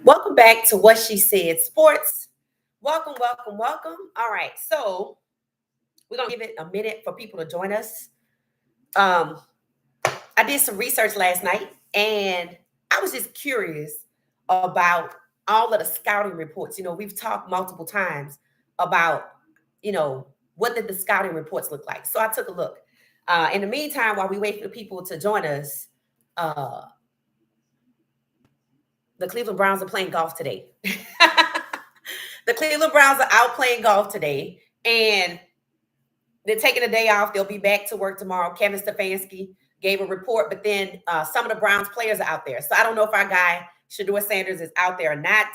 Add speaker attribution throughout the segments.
Speaker 1: Welcome back to What She Said Sports. Welcome, welcome, welcome. All right, so we're gonna give it a minute for people to join us. Um, I did some research last night, and I was just curious about all of the scouting reports. We've talked multiple times about what did the scouting reports look like. So I took a look. In the meantime, while we wait for the people to join us, uh, the Cleveland Browns are playing golf today. The Cleveland Browns are out playing golf today, and they're taking a day off. They'll be back to work tomorrow. Kevin Stefanski gave a report, but then some of the Browns players are out there. So I don't know if our guy, Shedeur Sanders, is out there or not,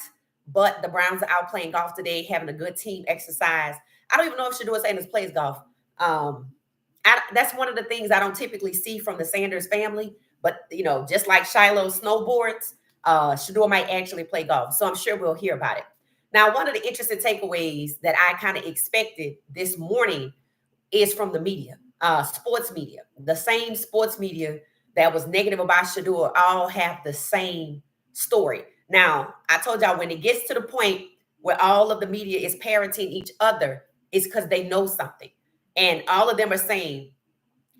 Speaker 1: but the Browns are out playing golf today, having a good team exercise. I don't even know if Shedeur Sanders plays golf. That's one of the things I don't typically see from the Sanders family, but, just like Shiloh snowboards, Shedeur might actually play golf. So I'm sure we'll hear about it. Now, one of the interesting takeaways that I kind of expected this morning is from the media, sports media. The same sports media that was negative about Shedeur all have the same story. Now, I told y'all when it gets to the point where all of the media is parroting each other, it's because they know something. And all of them are saying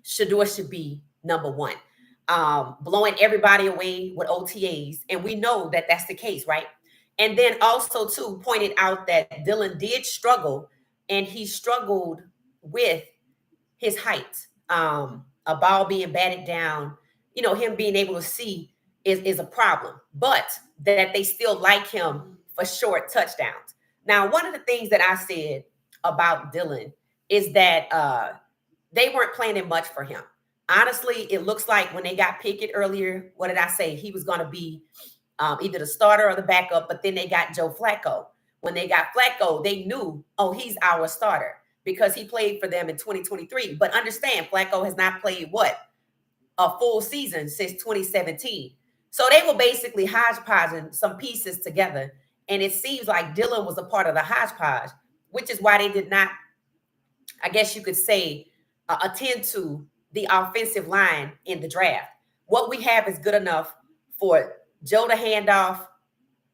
Speaker 1: Shedeur should be number one, blowing everybody away with OTAs. And we know that that's the case, right? And then also, too, pointed out that Dylan did struggle, and he struggled with his height. A ball being batted down, him being able to see is a problem, but that they still like him for short touchdowns. Now, one of the things that I said about Dylan is that they weren't planning much for him. Honestly, it looks like when they got Pickett earlier, what did I say? He was going to be either the starter or the backup, but then they got Joe Flacco. When they got Flacco, they knew, oh, he's our starter because he played for them in 2023. But understand, Flacco has not played a full season since 2017. So they were basically hodgepodging some pieces together. And it seems like Dylan was a part of the hodgepodge, which is why they did not, I guess you could say, attend to the offensive line in the draft. What we have is good enough for Joe to hand off,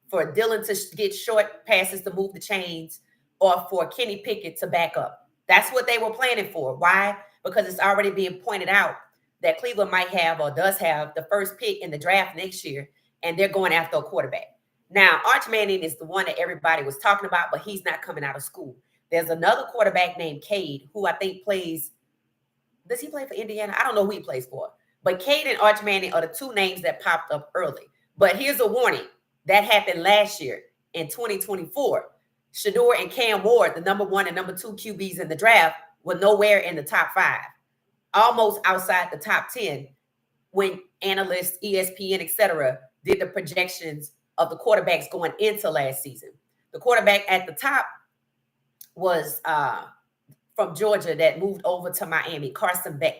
Speaker 1: for Dylan to get short passes to move the chains, or for Kenny Pickett to back up. That's what they were planning for. Why? Because it's already being pointed out that Cleveland might have or does have the first pick in the draft next year, and they're going after a quarterback. Now, Arch Manning is the one that everybody was talking about, but he's not coming out of school. There's another quarterback named Cade, who I think plays. Does he play for Indiana? I don't know who he plays for. But Cade and Arch Manning are the two names that popped up early. But here's a warning. That happened last year in 2024. Shedeur and Cam Ward, the number one and number two QBs in the draft, were nowhere in the top 5, almost outside the top 10 when analysts, ESPN, etc., did the projections of the quarterbacks going into last season. The quarterback at the top was from Georgia that moved over to Miami, Carson Beck.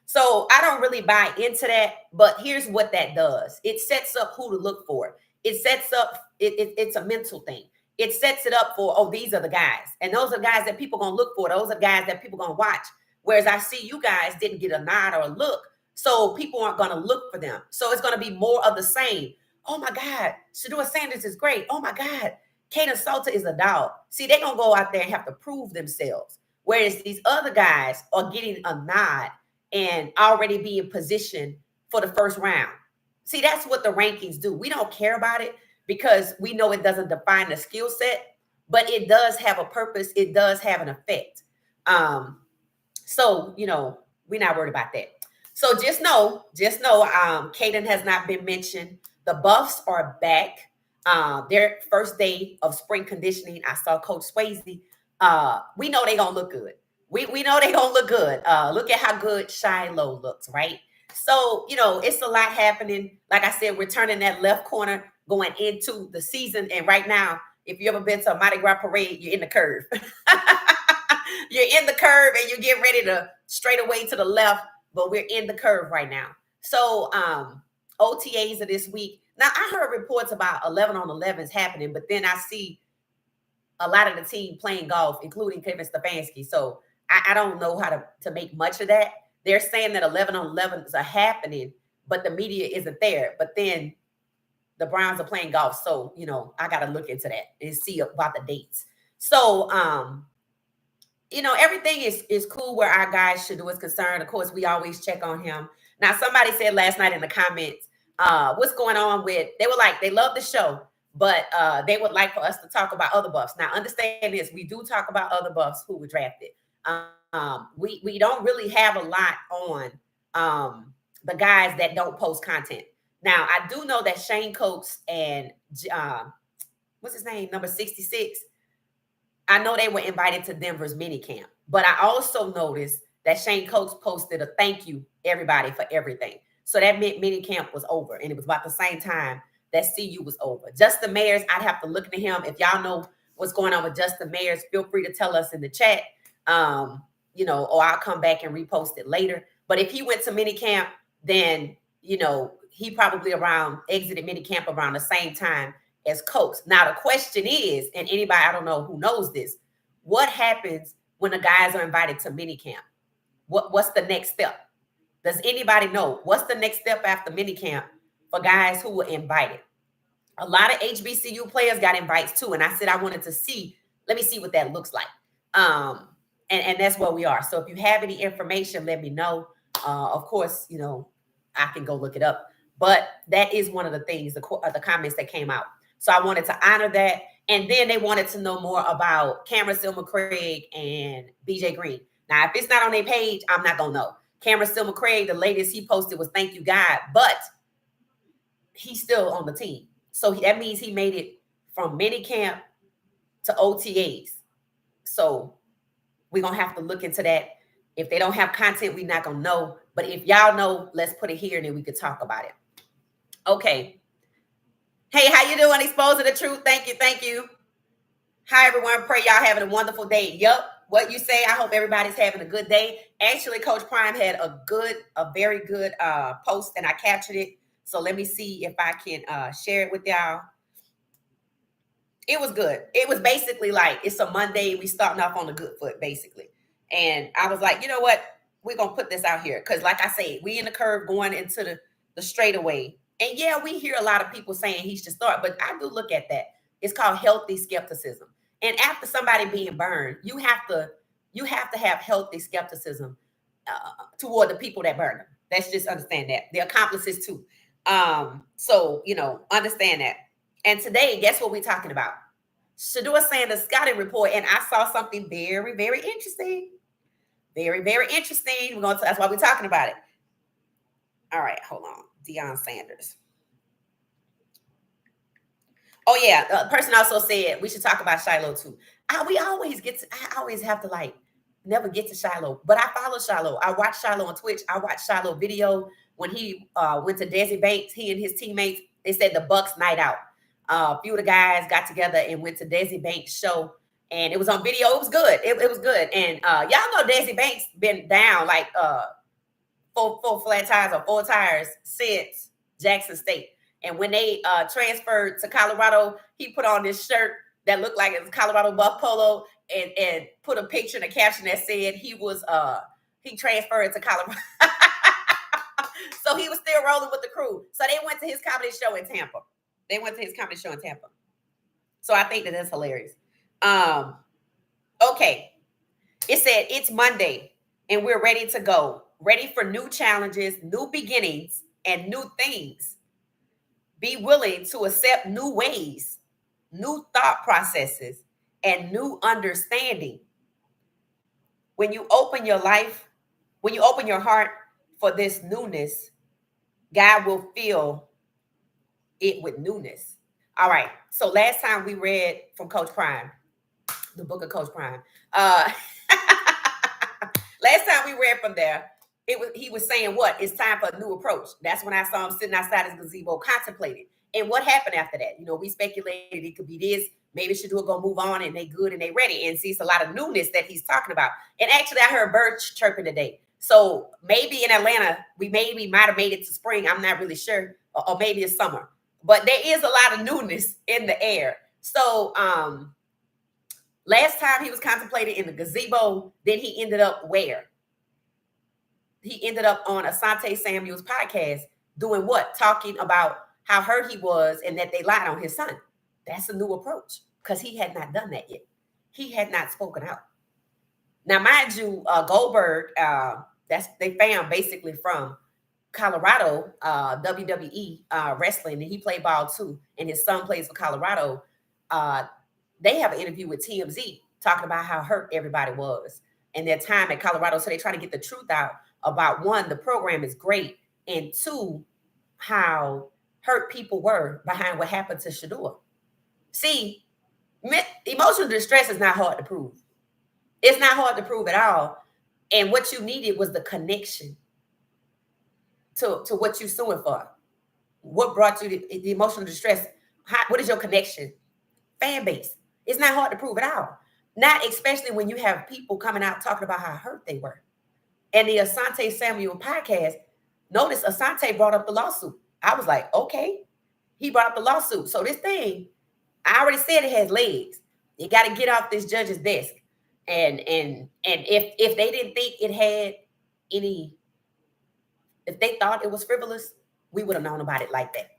Speaker 1: So I don't really buy into that, but here's what that does. It sets up who to look for. It sets up, it's a mental thing. It sets it up for, oh, these are the guys. And those are guys that people are going to look for. Those are guys that people are going to watch. Whereas I see you guys didn't get a nod or a look, so people aren't going to look for them. So it's going to be more of the same. Oh, my God, Shedeur Sanders is great. Oh, my God, Kaden Salter is a dog. See, they're going to go out there and have to prove themselves. Whereas these other guys are getting a nod and already be in position for the first round. See, that's what the rankings do. We don't care about it because we know it doesn't define the skill set, but it does have a purpose. It does have an effect. So, we're not worried about that. So just know, Caden has not been mentioned. The Buffs are back. Their first day of spring conditioning, I saw Coach Swayze. We know they're going to look good. We know they're going to look good. Look at how good Shiloh looks, right? So, it's a lot happening. Like I said, we're turning that left corner going into the season. And right now, if you ever been to a Mardi Gras parade, you're in the curve. You're in the curve and you get ready to straight away to the left, but we're in the curve right now. So OTAs are this week. Now, I heard reports about 11 on 11s happening, but then I see a lot of the team playing golf, including Kevin Stefanski. So I don't know how to make much of that. They're saying that 11 on 11s are happening, but the media isn't there. But then the Browns are playing golf. So, I got to look into that and see about the dates. So, everything is cool where our guy Shedeur is concerned. Of course, we always check on him. Now, somebody said last night in the comments, what's going on with, they were like, they love the show, but they would like for us to talk about other buffs. Now, understand this, we do talk about other buffs who were drafted. We don't really have a lot on the guys that don't post content. Now, I do know that Shane Coates and what's his name, number 66, I know they were invited to Denver's mini camp, but I also noticed that Shane Coates posted a thank you, everybody, for everything. So that mini camp was over, and it was about the same time that CU was over. Justin Mayers, I'd have to look into him. If y'all know what's going on with Justin Mayers, feel free to tell us in the chat, or I'll come back and repost it later. But if he went to mini camp, then, he probably exited mini camp around the same time as Coates. Now, the question is, and anybody, I don't know who knows this, what happens when the guys are invited to mini camp? What's the next step? Does anybody know? What's the next step after mini camp for guys who were invited? A lot of HBCU players got invites too. And I said, I wanted to see, let me see what that looks like. And that's where we are. So if you have any information, let me know. Of course, I can go look it up. But that is one of the things, the comments that came out. So I wanted to honor that. And then they wanted to know more about Cameron Silver-Craig and BJ Green. Now, if it's not on their page, I'm not going to know. Cameron Silver-Craig, the latest he posted was thank you, God. But he's still on the team. So that means he made it from minicamp to OTAs. So we're going to have to look into that. If they don't have content, we're not going to know. But if y'all know, let's put it here and then we could talk about it. Okay. Hey, how you doing? Exposing the truth. Thank you. Thank you. Hi, everyone. Pray y'all having a wonderful day. Yup. What you say, I hope everybody's having a good day. Actually, Coach Prime had a very good post, and I captured it. So let me see if I can share it with y'all. It was good. It was basically like, it's a Monday. We starting off on a good foot, basically. And I was like, you know what? We're going to put this out here. Because like I say, we in the curve going into the straightaway. And yeah, we hear a lot of people saying he should start. But I do look at that. It's called healthy skepticism. And after somebody being burned, you have to have healthy skepticism toward the people that burn them. Let's just understand that. The accomplices too. So, understand that. And today, guess what we're talking about? Shedeur Sanders scouting report. And I saw something very, very interesting. Very, very interesting. That's why we're talking about it. All right, hold on. Deion Sanders. Oh, yeah. The person also said we should talk about Shiloh too. I always have to never get to Shiloh, but I follow Shiloh. I watch Shiloh on Twitch. I watched Shiloh video when he went to Desi Banks. He and his teammates, they said the Bucks night out. A few of the guys got together and went to Desi Banks' show, and it was on video. It was good. It was good. And y'all know Desi Banks been down like four flat tires or 4 tires since Jackson State. And when they transferred to Colorado, he put on this shirt that looked like it was Colorado Buff Polo and put a picture and a caption that said he transferred to Colorado. So he was still rolling with the crew. So they went to his comedy show in Tampa. So I think that's hilarious. Okay. It said it's Monday and we're ready to go. Ready for new challenges, new beginnings, and new things. Be willing to accept new ways, new thought processes, and new understanding. When you open your heart for this newness, God will fill it with newness. All right. So last time we read from Coach Prime, the book of Coach Prime. Last time we read from there, he was saying what? It's time for a new approach. That's when I saw him sitting outside his gazebo contemplating. And what happened after that? We speculated it could be this. Maybe Shedeur gonna move on and they good and they ready. And see, it's a lot of newness that he's talking about. And actually, I heard birds chirping today. So maybe in Atlanta, we might have made it to spring. I'm not really sure. Or maybe it's summer. But there is a lot of newness in the air. So last time he was contemplating in the gazebo, then he ended up where? He ended up on Asante Samuel's podcast doing what? Talking about how hurt he was and that they lied on his son. That's a new approach because he had not done that yet. He had not spoken out. Now, mind you, Goldberg, they found basically from Colorado, WWE wrestling, and he played ball too, and his son plays for Colorado. They have an interview with TMZ talking about how hurt everybody was and their time at Colorado. So they try to get the truth out about, one, the program is great, and two, how hurt people were behind what happened to Shedeur. See, emotional distress is not hard to prove. It's not hard to prove at all. And what you needed was the connection to what you're suing for. What brought you the emotional distress? What is your connection? Fan base. It's not hard to prove at all. Not especially when you have people coming out talking about how hurt they were. And the Asante Samuel podcast, notice Asante brought up the lawsuit. I was like, okay, he brought up the lawsuit. So this thing, I already said it has legs. You got to get off this judge's desk. And if they didn't think it had any, if they thought it was frivolous, we would have known about it like that.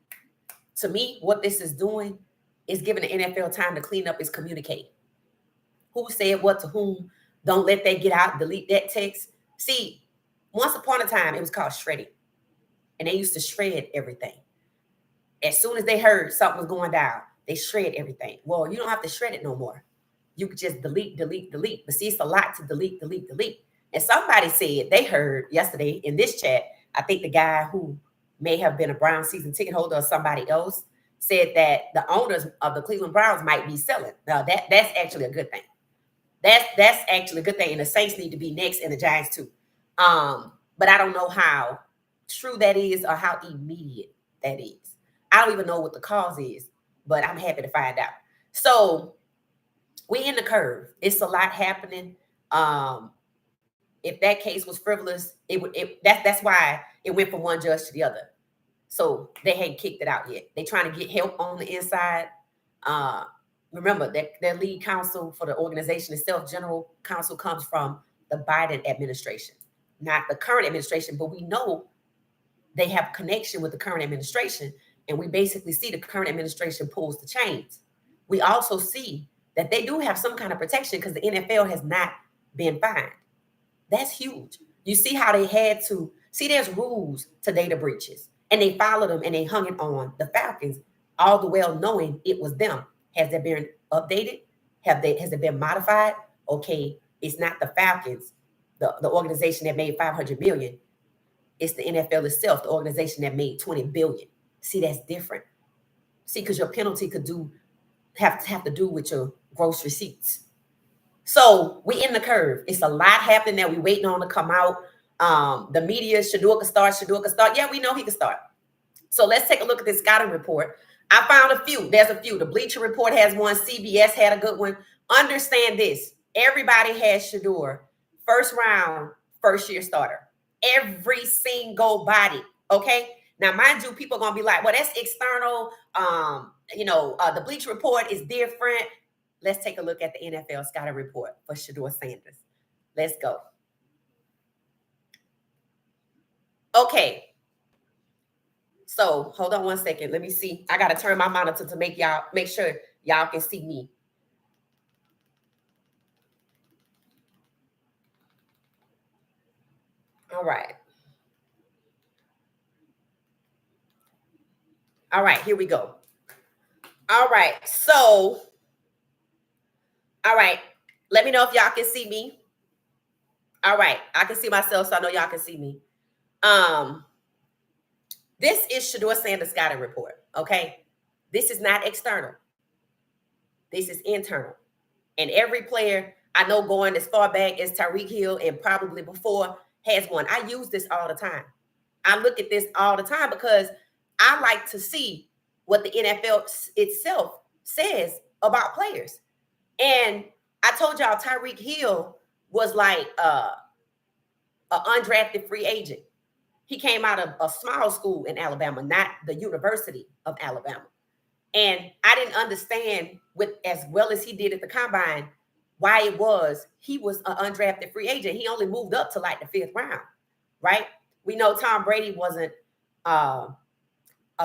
Speaker 1: To me, what this is doing is giving the NFL time to clean up its communicate. Who said what to whom? Don't let that get out. Delete that text. See, once upon a time, it was called shredding. And they used to shred everything. As soon as they heard something was going down, they shred everything. Well, you don't have to shred it no more. You could just delete. But see, it's a lot to delete. And somebody said they heard yesterday in this chat, I think the guy who may have been a Brown season ticket holder or somebody else said that the owners of the Cleveland Browns might be selling. Now, that's actually a good thing. That's actually a good thing. And the Saints need to be next and the Giants too. But I don't know how true that is or how immediate that is. I don't even know what the cause is, but I'm happy to find out. So we in the curve. It's a lot happening. If that case was frivolous, that's why it went from one judge to the other. So they hadn't kicked it out yet. They're trying to get help on the inside. Remember that their lead counsel for the organization itself, general counsel, comes from the Biden administration, not the current administration, but we know they have connection with the current administration. And we basically see the current administration pulls the chains. We also see that they do have some kind of protection because the NFL has not been fined. That's huge. You see how they had to see there's rules to data breaches, and they followed them and they hung it on the Falcons, all the well knowing it was them. Has that been updated? Has it been modified? Okay, it's not the Falcons, the organization that made $500 million. It's the NFL itself, the organization that made $20 billion. See, that's different. See, because your penalty could have to do with your gross receipts. So we in the curve. It's a lot happening that we waiting on to come out. The media, Shedeur can start. Yeah, we know he can start. So let's take a look at this scouting report. I found a few. There's a few. The Bleacher Report has one. CBS had a good one. Understand this. Everybody has Shedeur. First round, first year starter. Every single body. Okay? Now, mind you, people are going to be like, well, that's external. The Bleacher Report is different. Let's take a look at the NFL scouting report for Shedeur Sanders. Let's go. Okay. So hold on one second. Let me see. I got to turn my monitor to make sure y'all can see me. All right. All right, here we go. All right. So, all right. Let me know if y'all can see me. All right. I can see myself, so I know y'all can see me. This is Shedeur Sanders scouting report, okay? This is not external. This is internal. And every player I know going as far back as Tyreek Hill and probably before has one. I use this all the time. I look at this all the time because I like to see what the NFL itself says about players. And I told y'all Tyreek Hill was like an undrafted free agent. He came out of a small school in Alabama, not the University of Alabama. And I didn't understand as well as he did at the combine why it was he was an undrafted free agent. He only moved up to like the 5th round, right? We know Tom Brady wasn't a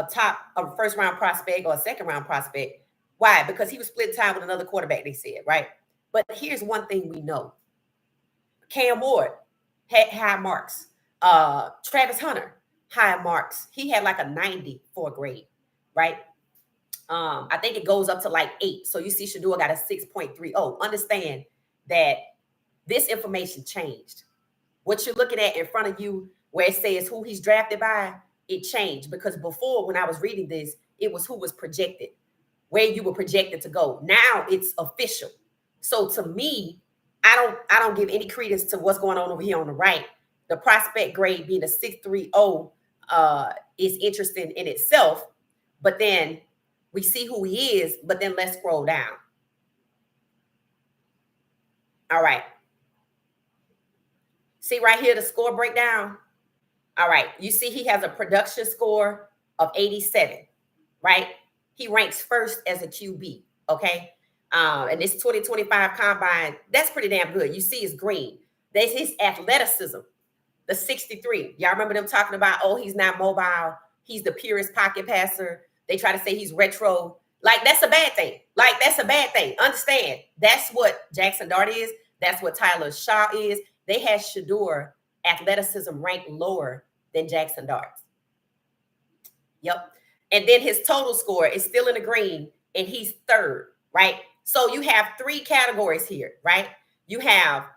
Speaker 1: a first round prospect or a second round prospect. Why? Because he was split time with another quarterback, they said, right? But here's one thing we know. Cam Ward had high marks. Travis Hunter, high marks. He had like a 90 for a grade, right? I think it goes up to like 8. So you see Shedeur got a 6.30. Understand that this information changed. What you're looking at in front of you, where it says who he's drafted by, it changed. Because before, when I was reading this, it was who was projected, where you were projected to go. Now it's official. So to me, I don't give any credence to what's going on over here on the right. The prospect grade being a 6.30 is interesting in itself, but then we see who he is. But then let's scroll down. All right. See right here, the score breakdown. All right. You see he has a production score of 87, right? He ranks first as a QB, okay? And this 2025 combine, that's pretty damn good. You see it's green. There's his athleticism, the 63. Y'all remember them talking about, oh, he's not mobile. He's the purest pocket passer. They try to say he's retro. Like, that's a bad thing. Like, that's a bad thing. Understand, that's what Jackson Dart is. That's what Tyler Shaw is. They had Shedeur athleticism ranked lower than Jackson Dart's. Yep. And then his total score is still in the green, and he's third, right? So you have 3 categories here, right? You have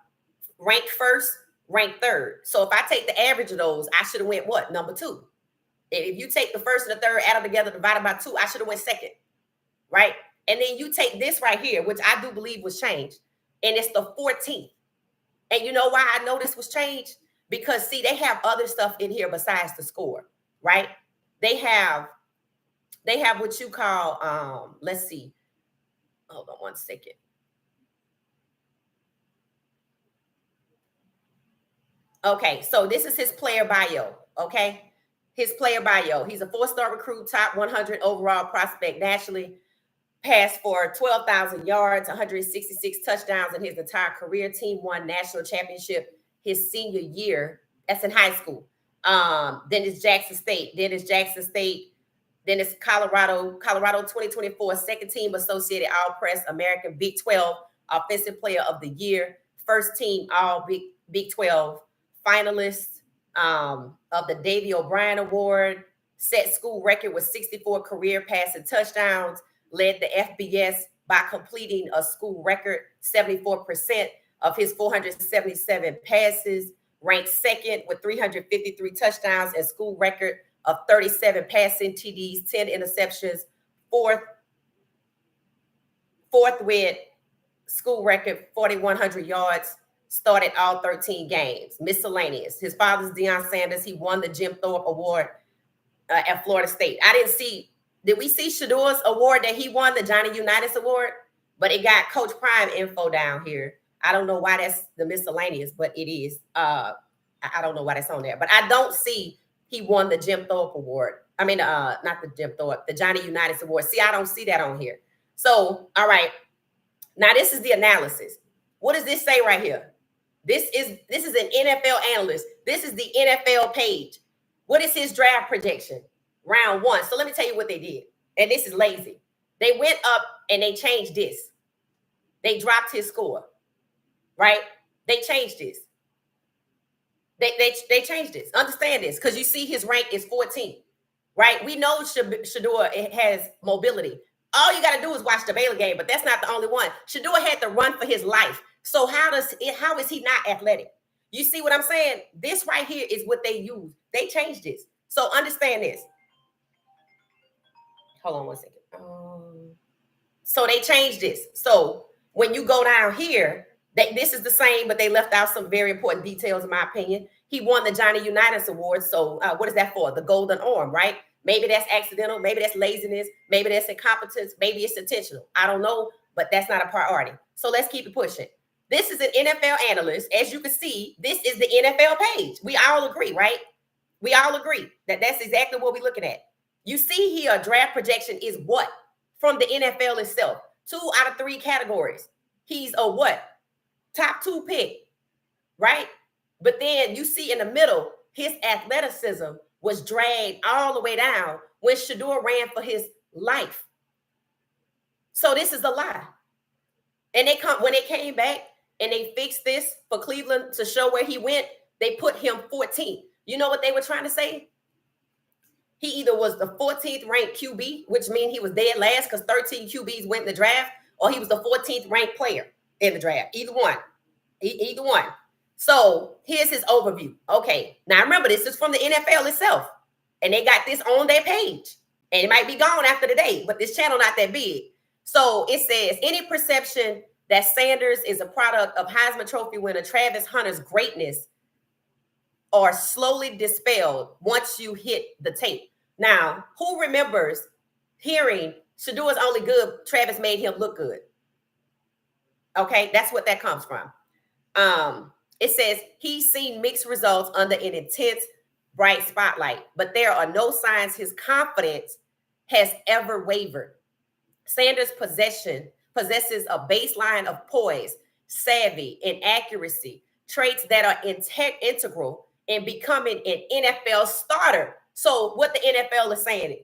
Speaker 1: ranked first, ranked third. So if I take the average of those, I should have went what? Number 2. If you take the first and the third, add them together, divided by 2, I should have went second, right? And then you take this right here, which I do believe was changed, and it's the 14th. And you know why I know this was changed? Because, see, they have other stuff in here besides the score, right? They have what you call, let's see. Hold on one second. Okay, so this is his player bio, okay? His player bio. He's a 4-star recruit, top 100 overall prospect nationally. Passed for 12,000 yards, 166 touchdowns in his entire career. Team won national championship his senior year. That's in high school. Then it's Jackson State. Then it's Colorado 2024 second team Associated All-Press American Big 12 Offensive Player of the Year. First team All Big 12 finalist of the Davy O'Brien Award. Set school record with 64 career passing touchdowns. Led the FBS by completing a school record 74% of his 477 passes. Ranked second with 353 touchdowns and school record of 37 passing TDs, 10 interceptions. Fourth with school record 4,100 yards. Started all 13 games. Miscellaneous. His father's Deion Sanders. He won the Jim Thorpe Award at Florida State. Did we see Shedeur's award that he won, the Johnny Unitas Award? But it got Coach Prime info down here. I don't know why that's the miscellaneous, but it is. I don't know why that's on there. But I don't see he won the Jim Thorpe Award. I mean, not the Jim Thorpe, the Johnny Unitas Award. See, I don't see that on here. So, all right. Now, this is the analysis. What does this say right here? This is an NFL analyst. This is the NFL page. What is his draft projection? Round 1. So let me tell you what they did. And this is lazy. They went up and they changed this. They dropped his score, right? They changed this. They changed this. Understand this, because you see his rank is 14, right? We know Shedeur has mobility. All you got to do is watch the Baylor game, but that's not the only one. Shedeur had to run for his life. So how is he not athletic? You see what I'm saying? This right here is what they use. They changed this. So understand this. Hold on one second. So they changed this. So when you go down here, this is the same, but they left out some very important details, in my opinion. He won the Johnny Unitas Award. So what is that for? The golden arm, right? Maybe that's accidental. Maybe that's laziness. Maybe that's incompetence. Maybe it's intentional. I don't know, but that's not a priority. So let's keep it pushing. This is an NFL analyst. As you can see, this is the NFL page. We all agree, right? We all agree that that's exactly what we're looking at. You see here, a draft projection is what? From the NFL itself. 2 out of 3 categories. He's a what? Top 2 pick, right? But then you see in the middle, his athleticism was dragged all the way down when Shedeur ran for his life. So this is a lie. And when they came back and they fixed this for Cleveland to show where he went, they put him 14th. You know what they were trying to say? He either was the 14th ranked QB, which means he was dead last because 13 QBs went in the draft, or he was the 14th ranked player in the draft. Either one. Either one. So here's his overview. Okay. Now remember, this is from the NFL itself. And they got this on their page. And it might be gone after the day, but this channel not that big. So it says, any perception that Sanders is a product of Heisman Trophy winner Travis Hunter's greatness are slowly dispelled once you hit the tape. Now, who remembers hearing Shedeur is only good, Travis made him look good? Okay, that's what that comes from. It says he's seen mixed results under an intense, bright spotlight, but there are no signs his confidence has ever wavered. Sanders' possesses a baseline of poise, savvy, and accuracy, traits that are integral in becoming an NFL starter. So what the NFL is saying,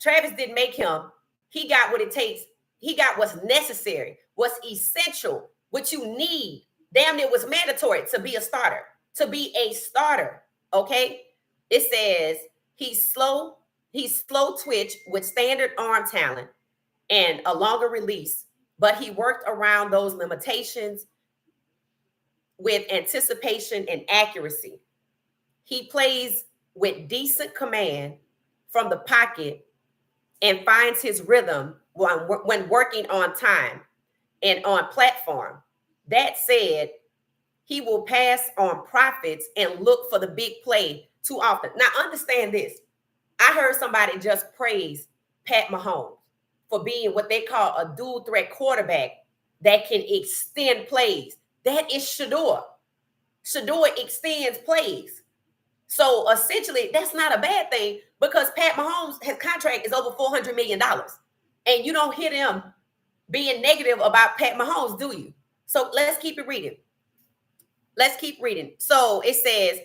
Speaker 1: Travis didn't make him. He got what it takes. He got what's necessary, what's essential, what you need. Damn, it was mandatory to be a starter, okay? It says he's slow twitch with standard arm talent and a longer release, but he worked around those limitations with anticipation and accuracy. He plays with decent command from the pocket and finds his rhythm when working on time and on platform. That said, he will pass on profits and look for the big play too often. Now, understand this. I heard somebody just praise Pat Mahomes for being what they call a dual threat quarterback that can extend plays. That is Shedeur. Shedeur extends plays. So essentially, that's not a bad thing because Pat Mahomes, his contract is over $400 million. And you don't hear them being negative about Pat Mahomes, do you? So let's keep it reading. So it says,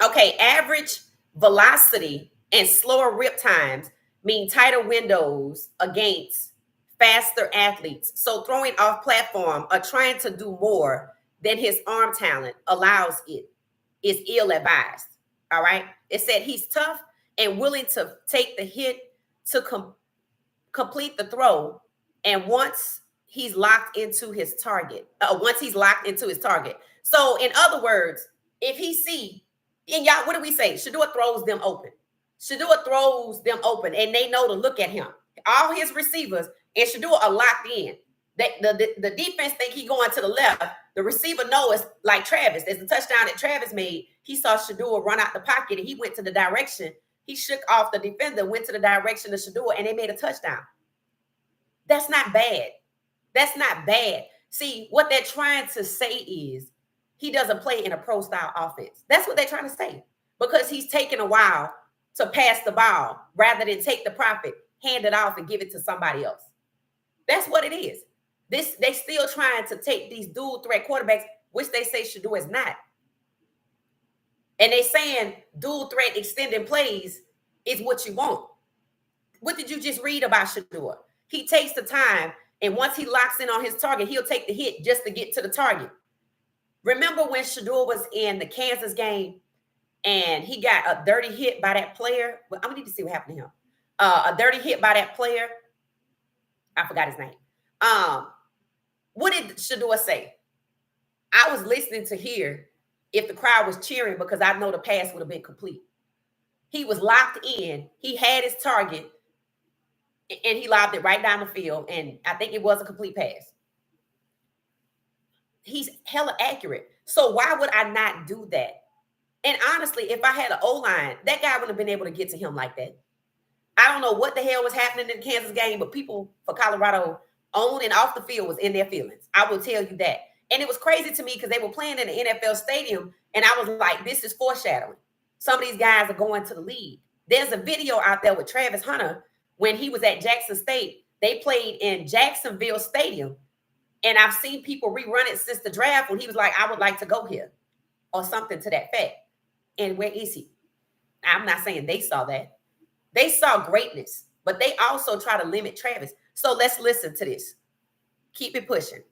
Speaker 1: okay, average velocity and slower rip times mean tighter windows against faster athletes. So throwing off platform or trying to do more than his arm talent allows it is ill-advised. All right. It said he's tough and willing to take the hit to complete the throw. And once he's locked into his target. So in other words, if he see, and y'all, what do we say? Shedeur throws them open. And they know to look at him. All his receivers and Shedeur are locked in. The defense think he going to the left. The receiver knows, like Travis. There's a touchdown that Travis made. He saw Shedeur run out the pocket and he went to the direction. He shook off the defender, went to the direction of Shedeur, and they made a touchdown. That's not bad. See, what they're trying to say is he doesn't play in a pro-style offense. That's what they're trying to say. Because he's taking a while to pass the ball rather than take the profit, hand it off, and give it to somebody else. That's what it is. They still trying to take these dual threat quarterbacks, which they say Shedeur is not. And they saying dual threat extending plays is what you want. What did you just read about Shedeur? He takes the time, and once he locks in on his target, he'll take the hit just to get to the target. Remember when Shedeur was in the Kansas game and he got a dirty hit by that player? Well, I'm gonna need to see what happened to him. A dirty hit by that player. I forgot his name. What did Shedeur say? I was listening to hear if the crowd was cheering because I know the pass would have been complete. He was locked in. He had his target, and he lobbed it right down the field, and I think it was a complete pass. He's hella accurate. So why would I not do that? And honestly, if I had an O-line, that guy wouldn't have been able to get to him like that. I don't know what the hell was happening in the Kansas game, but people for Colorado on and off the field was in their feelings. I will tell you that. And it was crazy to me because they were playing in the NFL stadium, and I was like, this is foreshadowing. Some of these guys are going to the league. There's a video out there with Travis Hunter when he was at Jackson State. They played in Jacksonville Stadium, and I've seen people rerun it since the draft when he was like, I would like to go here. or something to that fact. And where is he? I'm not saying they saw that. They saw greatness, but they also try to limit Travis. So let's listen to this. Keep it pushing.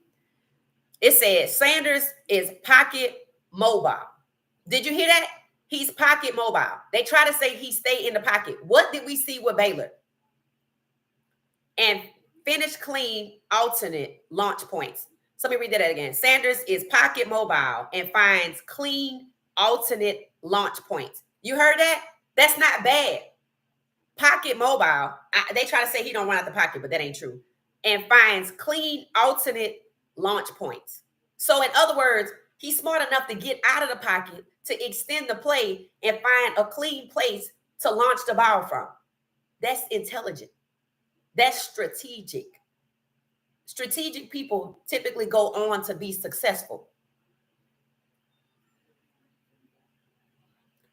Speaker 1: It says Sanders is pocket mobile. Did you hear that? He's pocket mobile. They try to say he stay in the pocket. What did we see with Baylor? And finish clean alternate launch points. So let me read that again. Sanders is pocket mobile and finds clean alternate launch points. You heard that? That's not bad. Pocket mobile. They try to say he don't run out the pocket, but that ain't true. And finds clean alternate launch points. So in other words, he's smart enough to get out of the pocket, to extend the play, and find a clean place to launch the ball from. That's intelligent. That's strategic. Strategic people typically go on to be successful.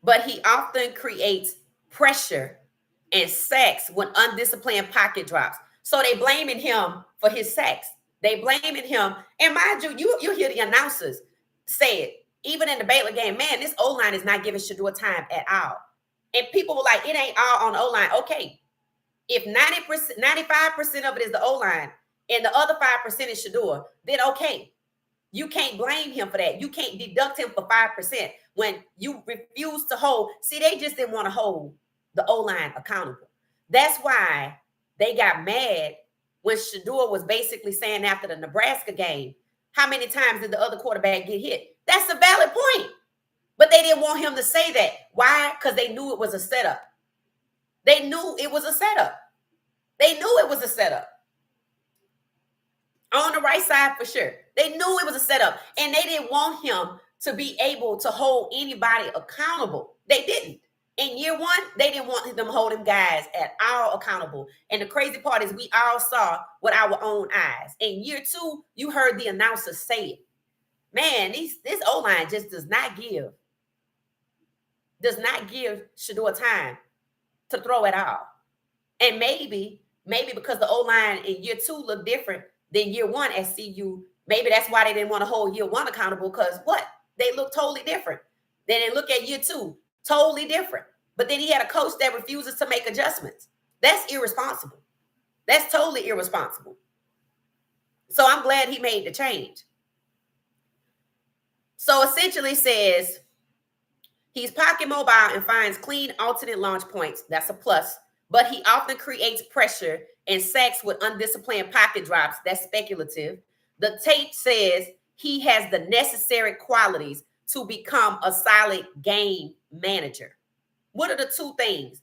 Speaker 1: But he often creates pressure and sacks when undisciplined pocket drops. So they blaming him for his sacks. They blaming him. And mind you, you hear the announcers say it, even in the Baylor game, man, this O-line is not giving Shedeur time at all. And people were like, it ain't all on the O-line. Okay, if 90%, 95% of it is the O-line and the other 5% is Shedeur, then okay. You can't blame him for that. You can't deduct him for 5% when you refuse to hold. See, they just didn't want to hold the O-line accountable. That's why they got mad when Shedeur was basically saying after the Nebraska game, how many times did the other quarterback get hit? That's a valid point. But they didn't want him to say that. Why? Because they knew it was a setup. They knew it was a setup. They knew it was a setup. On the right side for sure. They knew it was a setup. And they didn't want him to be able to hold anybody accountable. They didn't. In year one, they didn't want them holding guys at all accountable. And the crazy part is we all saw with our own eyes. In year two, you heard the announcer say it. Man, this O-line just does not give Shedeur time to throw at all. And maybe because the O-line in year two looked different than year one at CU, maybe that's why they didn't want to hold year one accountable, because what? They look totally different. Then they look at year two, totally different. But then he had a coach that refuses to make adjustments. That's irresponsible. That's totally irresponsible. So I'm glad he made the change. So essentially says he's pocket mobile and finds clean alternate launch points. That's a plus. But he often creates pressure and sacks with undisciplined pocket drops. That's speculative. The tape says he has the necessary qualities to become a solid game manager. What are the two things?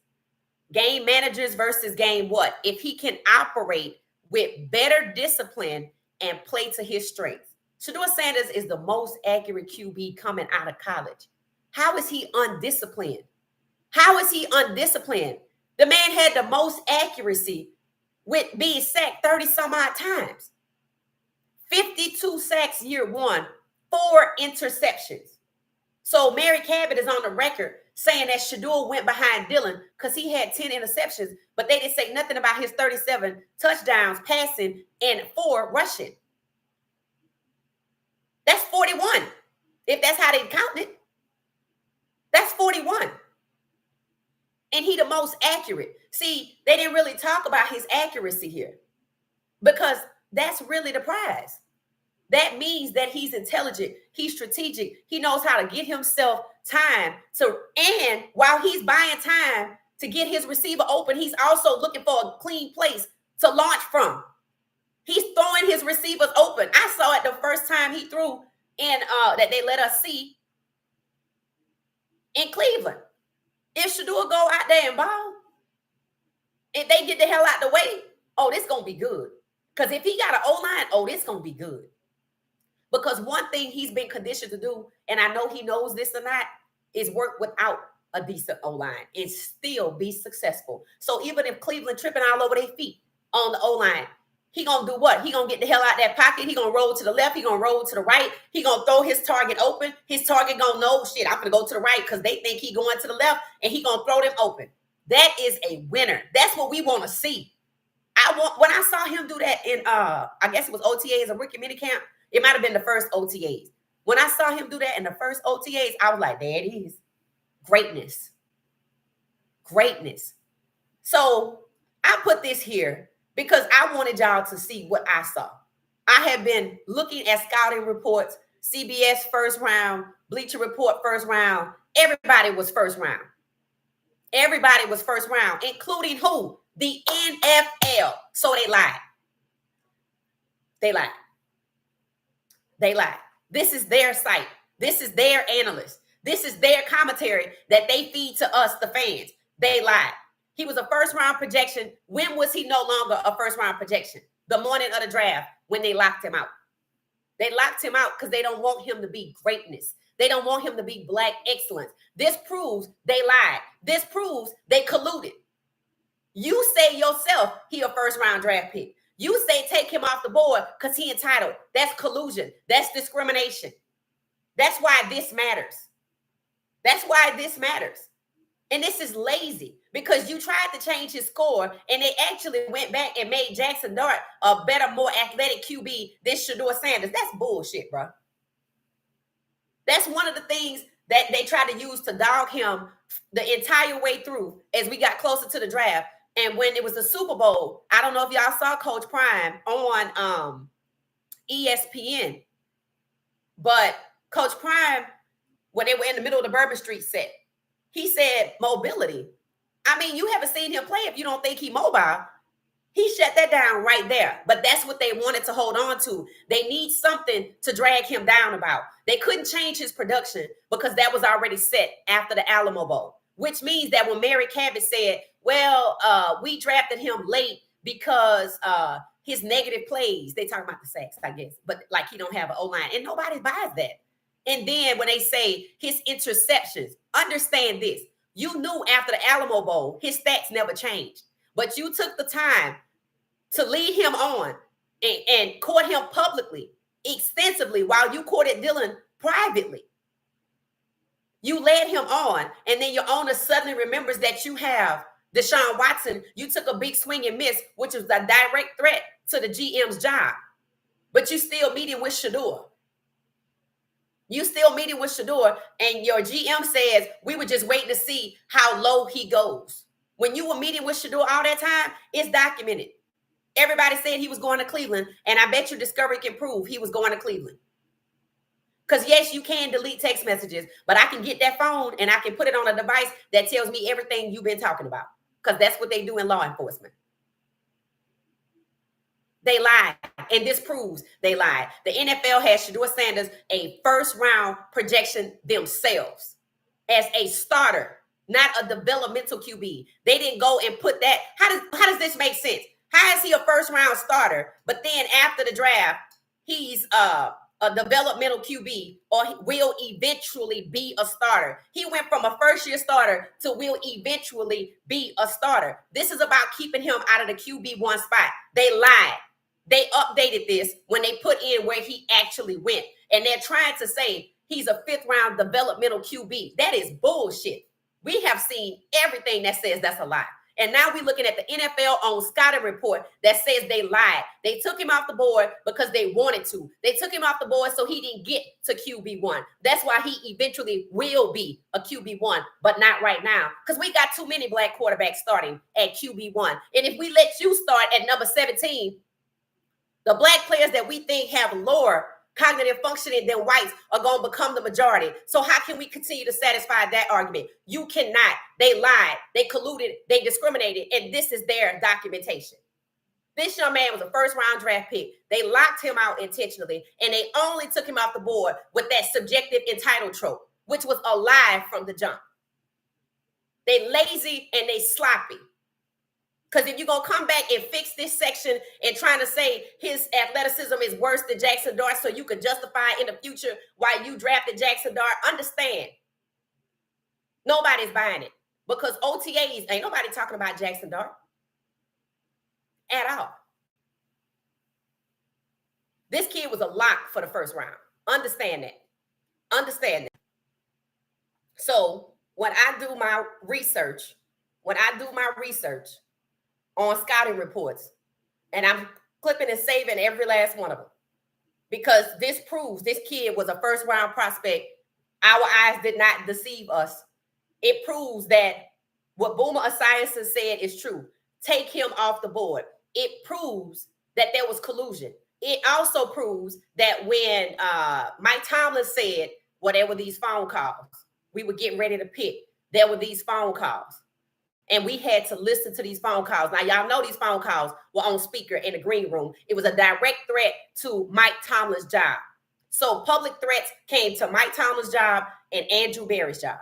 Speaker 1: Game managers versus game what? If he can operate with better discipline and play to his strengths. Shedeur Sanders is the most accurate QB coming out of college. How is he undisciplined? How is he undisciplined? The man had the most accuracy with being sacked 30 some odd times. 52 sacks year one, 4 interceptions. So Mary Cabot is on the record saying that Shedeur went behind Dylan because he had 10 interceptions, but they didn't say nothing about his 37 touchdowns passing and 4 rushing. That's 41. If that's how they count it, that's 41. And he the most accurate. See, they didn't really talk about his accuracy here because that's really the prize. That means that he's intelligent, he's strategic, he knows how to get himself time to, and while he's buying time to get his receiver open, he's also looking for a clean place to launch from. He's throwing his receivers open. I saw it the first time he threw in that they let us see in Cleveland. If Shedeur go out there and ball, if they get the hell out the way, oh, this gonna be good. Because if he got an O-line, oh, this gonna be good. Because one thing he's been conditioned to do, and I know he knows this or not, is work without a decent O-line and still be successful. So even if Cleveland tripping all over their feet on the O-line, he gonna do what? He gonna get the hell out that pocket. He gonna roll to the left. He gonna roll to the right. He gonna throw his target open. His target gonna know, shit, I'm gonna go to the right because they think he going to the left, and he gonna throw them open. That is a winner. That's what we want to see. When I saw him do that in I guess it was OTAs or rookie minicamp. It might have been the first OTAs. When I saw him do that in the first OTAs, I was like, there it is. Greatness. Greatness. So I put this here because I wanted y'all to see what I saw. I have been looking at scouting reports, CBS first round, Bleacher Report first round. Everybody was first round. Everybody was first round, including who? The NFL. So they lied. They lied. They lied. This is their site. This is their analyst. This is their commentary that they feed to us, the fans. They lied. He was a first round projection. When was he no longer a first round projection? The morning of the draft, when they locked him out. They locked him out because they don't want him to be greatness. They don't want him to be black excellence. This proves they lied. This proves they colluded. You say yourself he a first round draft pick. You say take him off the board because he entitled. That's collusion. That's discrimination. That's why this matters. That's why this matters. And this is lazy because you tried to change his score and they actually went back and made Jackson Dart a better, more athletic QB than Shedeur Sanders. That's bullshit, bro. That's one of the things that they tried to use to dog him the entire way through as we got closer to the draft. And when it was the Super Bowl, I don't know if y'all saw Coach Prime on ESPN, but Coach Prime, when they were in the middle of the Bourbon Street set, he said mobility. I mean, you haven't seen him play if you don't think he's mobile. He shut that down right there. But that's what they wanted to hold on to. They need something to drag him down about. They couldn't change his production because that was already set after the Alamo Bowl, which means that when Mary Cabot said, well, we drafted him late because his negative plays, they talk about the sacks, I guess, but like he don't have an O-line, and nobody buys that. And then when they say his interceptions, understand this. You knew after the Alamo Bowl, his stats never changed. But you took the time to lead him on and court him publicly, extensively, while you courted Dylan privately. You led him on, and then your owner suddenly remembers that you have Deshaun Watson. You took a big swing and miss, which was a direct threat to the GM's job. But you still meeting with Shedeur. You still meeting with Shedeur, and your GM says, we were just waiting to see how low he goes. When you were meeting with Shedeur all that time, it's documented. Everybody said he was going to Cleveland, and I bet you Discovery can prove he was going to Cleveland. Because, yes, you can delete text messages, but I can get that phone, and I can put it on a device that tells me everything you've been talking about, because that's what they do in law enforcement. They lied, and this proves they lied. The NFL has Shedeur Sanders a first-round projection themselves as a starter, not a developmental QB. They didn't go and put that. How does this make sense? How is he a first-round starter, but then after the draft, he's a developmental QB or will eventually be a starter? He went from a first-year starter to will eventually be a starter. This is about keeping him out of the QB1 spot. They lied. They updated this when they put in where he actually went. And they're trying to say he's a fifth-round developmental QB. That is bullshit. We have seen everything that says that's a lie. And now we're looking at the NFL on scouting report that says they lied. They took him off the board because they wanted to. They took him off the board so he didn't get to QB1. That's why he eventually will be a QB1, but not right now. Because we got too many black quarterbacks starting at QB1. And if we let you start at number 17, the black players that we think have lower cognitive functioning than whites are going to become the majority. So how can we continue to satisfy that argument? You cannot. They lied. They colluded. They discriminated. And this is their documentation. This young man was a first-round draft pick. They locked him out intentionally, and they only took him off the board with that subjective entitled trope, which was a lie from the jump. They lazy and they sloppy. Because if you're going to come back and fix this section and trying to say his athleticism is worse than Jackson Dart so you can justify in the future why you drafted Jackson Dart, understand. Nobody's buying it. Because OTAs, ain't nobody talking about Jackson Dart at all. This kid was a lock for the first round. Understand that. Understand that. So when I do my research on scouting reports, and I'm clipping and saving every last one of them, because this proves this kid was a first round prospect. Our eyes did not deceive us. It proves that what Boomer Esiason said is true. Take him off the board. It proves that there was collusion. It also proves that when Mike Tomlin said, well, there were these phone calls, we were getting ready to pick, there were these phone calls. And we had to listen to these phone calls. Now, y'all know these phone calls were on speaker in the green room. It was a direct threat to Mike Tomlin's job. So public threats came to Mike Tomlin's job and Andrew Berry's job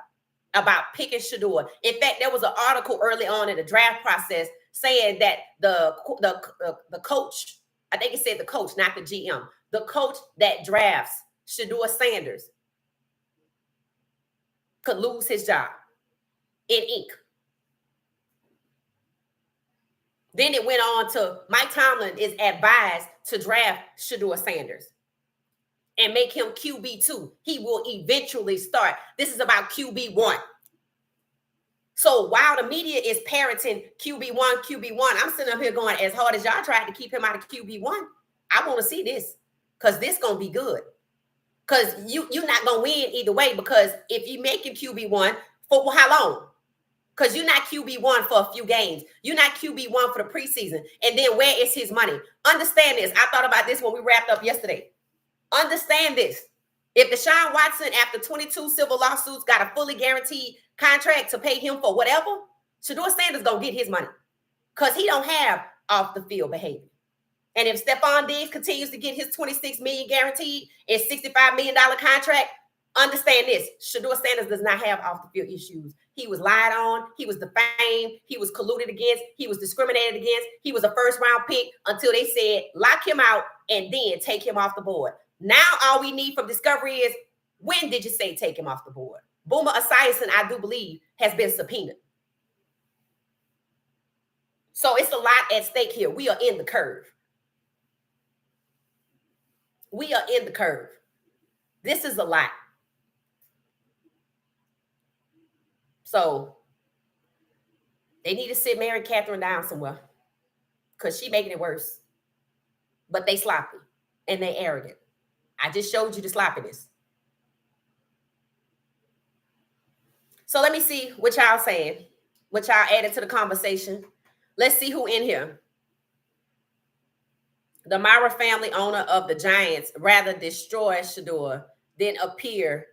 Speaker 1: about picking Shedeur. In fact, there was an article early on in the draft process saying that the coach, I think it said the coach, not the GM, the coach that drafts Shedeur Sanders could lose his job in ink. Then it went on to Mike Tomlin is advised to draft Shedeur Sanders and make him QB2. He will eventually start. This is about QB1. So while the media is parroting QB1, I'm sitting up here going, as hard as y'all tried to keep him out of QB1, I want to see this because this going to be good. Because you're not going to win either way, because if you make him QB1, for how long? Because you're not QB1 for a few games. You're not QB1 for the preseason. And then where is his money? Understand this. I thought about this when we wrapped up yesterday. Understand this. If Deshaun Watson, after 22 civil lawsuits, got a fully guaranteed contract to pay him for whatever, Shedeur Sanders going to get his money because he don't have off-the-field behavior. And if Stephon Diggs continues to get his $26 million guaranteed and $65 million contract, understand this. Shedeur Sanders does not have off-the-field issues. He was lied on. He was defamed. He was colluded against. He was discriminated against. He was a first-round pick until they said, lock him out and then take him off the board. Now all we need from Discovery is, when did you say take him off the board? Boomer Esiason, I do believe, has been subpoenaed. So it's a lot at stake here. We are in the curve. We are in the curve. This is a lot. So they need to sit Mary Catherine down somewhere because she's making it worse. But they sloppy and they arrogant. I just showed you the sloppiness. So let me see what y'all saying, what y'all added to the conversation. Let's see who in here. The Mara family owner of the Giants rather destroy Shedeur than appear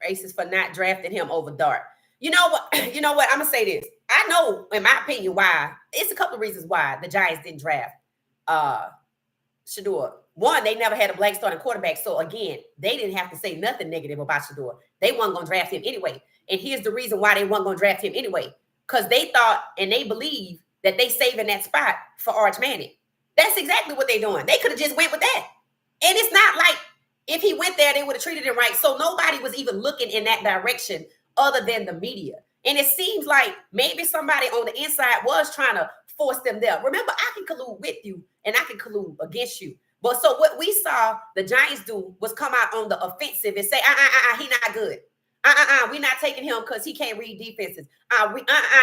Speaker 1: racist for not drafting him over Dart. You know what? You know what? I'm gonna say this. I know, in my opinion, why. It's a couple of reasons why the Giants didn't draft Shedeur. One, they never had a black starting quarterback. So again, they didn't have to say nothing negative about Shedeur. They weren't going to draft him anyway. And here's the reason why they weren't going to draft him anyway. Because they thought and they believe that they saving that spot for Arch Manning. That's exactly what they're doing. They could have just went with that. And it's not like if he went there, they would have treated him right. So nobody was even looking in that direction other than the media. And it seems like maybe somebody on the inside was trying to force them there. Remember, I can collude with you and I can collude against you. But so what we saw the Giants do was come out on the offensive and say, he not good. We're not taking him because he can't read defenses.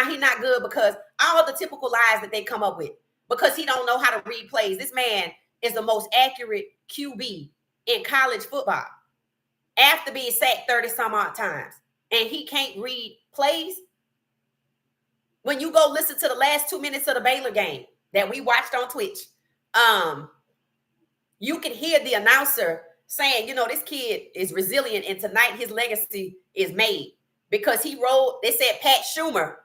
Speaker 1: He not good because all the typical lies that they come up with. Because he don't know how to read plays. This man is the most accurate QB in college football after being sacked 30-some odd times. And he can't read plays. When you go listen to the last 2 minutes of the Baylor game that we watched on Twitch, you can hear the announcer saying, this kid is resilient and tonight his legacy is made because he rolled. They said Pat Schumer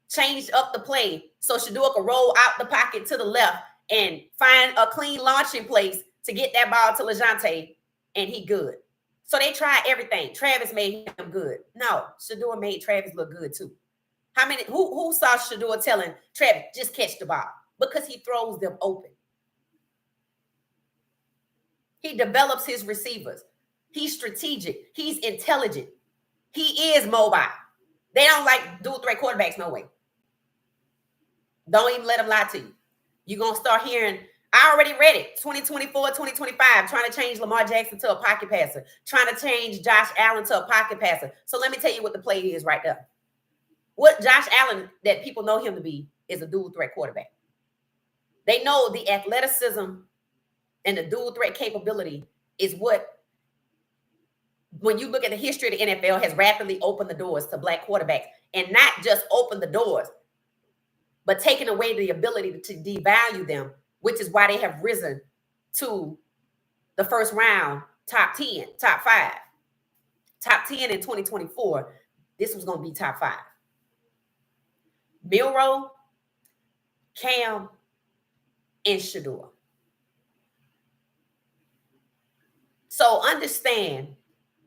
Speaker 1: changed up the play so Shedeur could roll out the pocket to the left and find a clean launching place to get that ball to LeJohntay, and he good. So they tried everything. Travis made him good. No, Shedeur made Travis look good too. Who saw Shedeur telling Travis, just catch the ball? Because he throws them open. He develops his receivers. He's strategic. He's intelligent. He is mobile. They don't like dual threat quarterbacks, no way. Don't even let them lie to you. You're going to start hearing, I already read it, 2024, 2025, trying to change Lamar Jackson to a pocket passer, trying to change Josh Allen to a pocket passer. So let me tell you what the play is right there. What Josh Allen, that people know him to be, is a dual threat quarterback. They know the athleticism and the dual threat capability is what, when you look at the history of the NFL, has rapidly opened the doors to black quarterbacks, and not just open the doors, but taking away the ability to devalue them, which is why they have risen to the first round, top 10, top 5. Top 10 in 2024, this was going to be top 5. Milroe, Cam, and Shedeur. So understand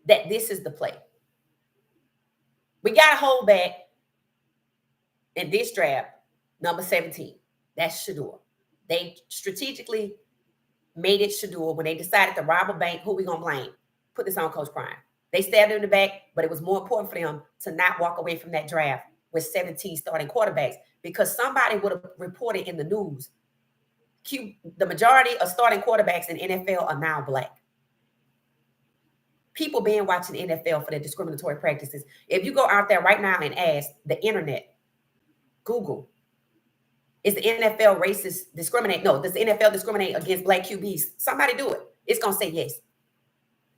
Speaker 1: that this is the play. We got to hold back in this draft, number 17. That's Shedeur. They strategically made it Shedeur when they decided to rob a bank. Who we going to blame? Put this on Coach Prime. They stabbed him in the back, but it was more important for them to not walk away from that draft with 17 starting quarterbacks, because somebody would have reported in the news, the majority of starting quarterbacks in NFL are now black. People been watching the NFL for their discriminatory practices. If you go out there right now and ask the internet, Google, is the NFL racist, discriminate? No, does the NFL discriminate against black QBs? Somebody do it. It's going to say yes.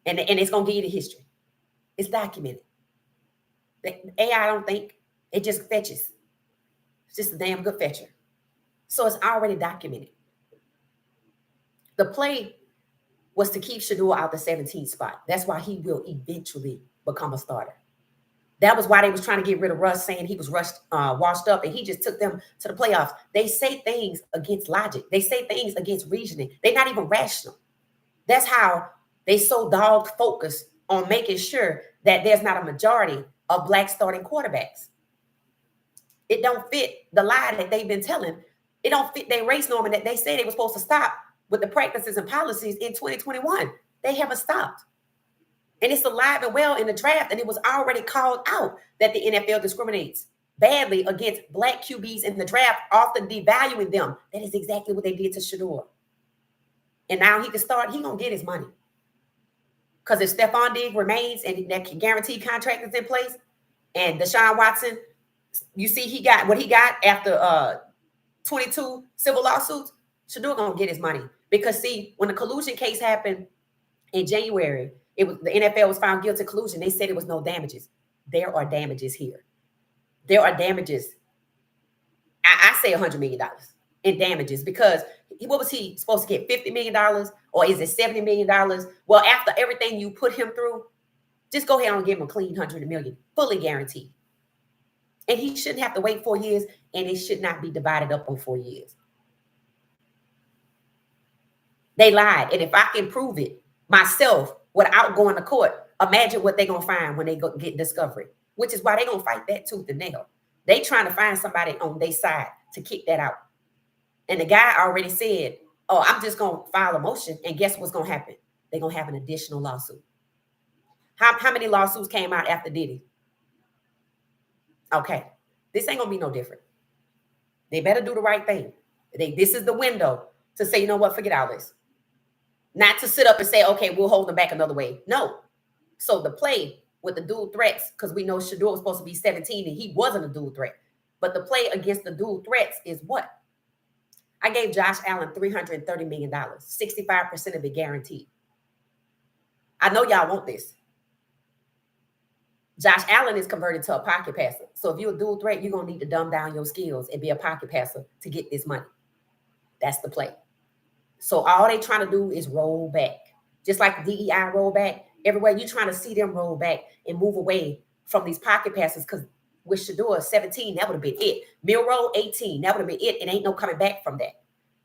Speaker 1: And it's going to give you the history. It's documented. The AI don't think. It just fetches. It's just a damn good fetcher. So it's already documented. The play was to keep Shedeur out the 17th spot. That's why he will eventually become a starter. That was why they was trying to get rid of Russ, saying he was washed up, and he just took them to the playoffs. They say things against logic. They say things against reasoning. They're not even rational. That's how they so dogged focused on making sure that there's not a majority of black starting quarterbacks. It don't fit the lie that they've been telling. It don't fit their race norm that they said they were supposed to stop with the practices and policies in 2021. They haven't stopped. And it's alive and well in the draft, and it was already called out that the NFL discriminates badly against black QBs in the draft, often devaluing them. That is exactly what they did to Shedeur. And now he can start, he gonna get his money. Because if Stephon Diggs remains and that guaranteed contract is in place, and Deshaun Watson, you see he got what he got after 22 civil lawsuits, Shedeur gonna get his money. Because see, when the collusion case happened in January, it was the NFL was found guilty of collusion. They said it was no damages. There are damages here. There are damages. I say $100 million in damages, because what was he supposed to get? $50 million, or is it $70 million? Well, after everything you put him through, just go ahead and give him a clean $100 million, fully guaranteed. And he shouldn't have to wait 4 years, and it should not be divided up on 4 years. They lied. And if I can prove it myself without going to court, imagine what they're going to find when they go get discovery, which is why they're going to fight that tooth and nail. They trying to find somebody on their side to kick that out. And the guy already said, oh, I'm just going to file a motion. And guess what's going to happen? They're going to have an additional lawsuit. How many lawsuits came out after Diddy? Okay. This ain't going to be no different. They better do the right thing. This is the window to say, you know what, forget all this. Not to sit up and say, okay, we'll hold them back another way. No. So the play with the dual threats, because we know Shedeur was supposed to be 17 and he wasn't a dual threat. But the play against the dual threats is what? I gave Josh Allen $330 million, 65% of it guaranteed. I know y'all want this. Josh Allen is converted to a pocket passer. So if you're a dual threat, you're going to need to dumb down your skills and be a pocket passer to get this money. That's the play. So all they trying to do is roll back. Just like the DEI roll back, everywhere you're trying to see them roll back and move away from these pocket passes, because with Shedeur 17, that would have been it. Milroe 18, that would have been it. It ain't no coming back from that.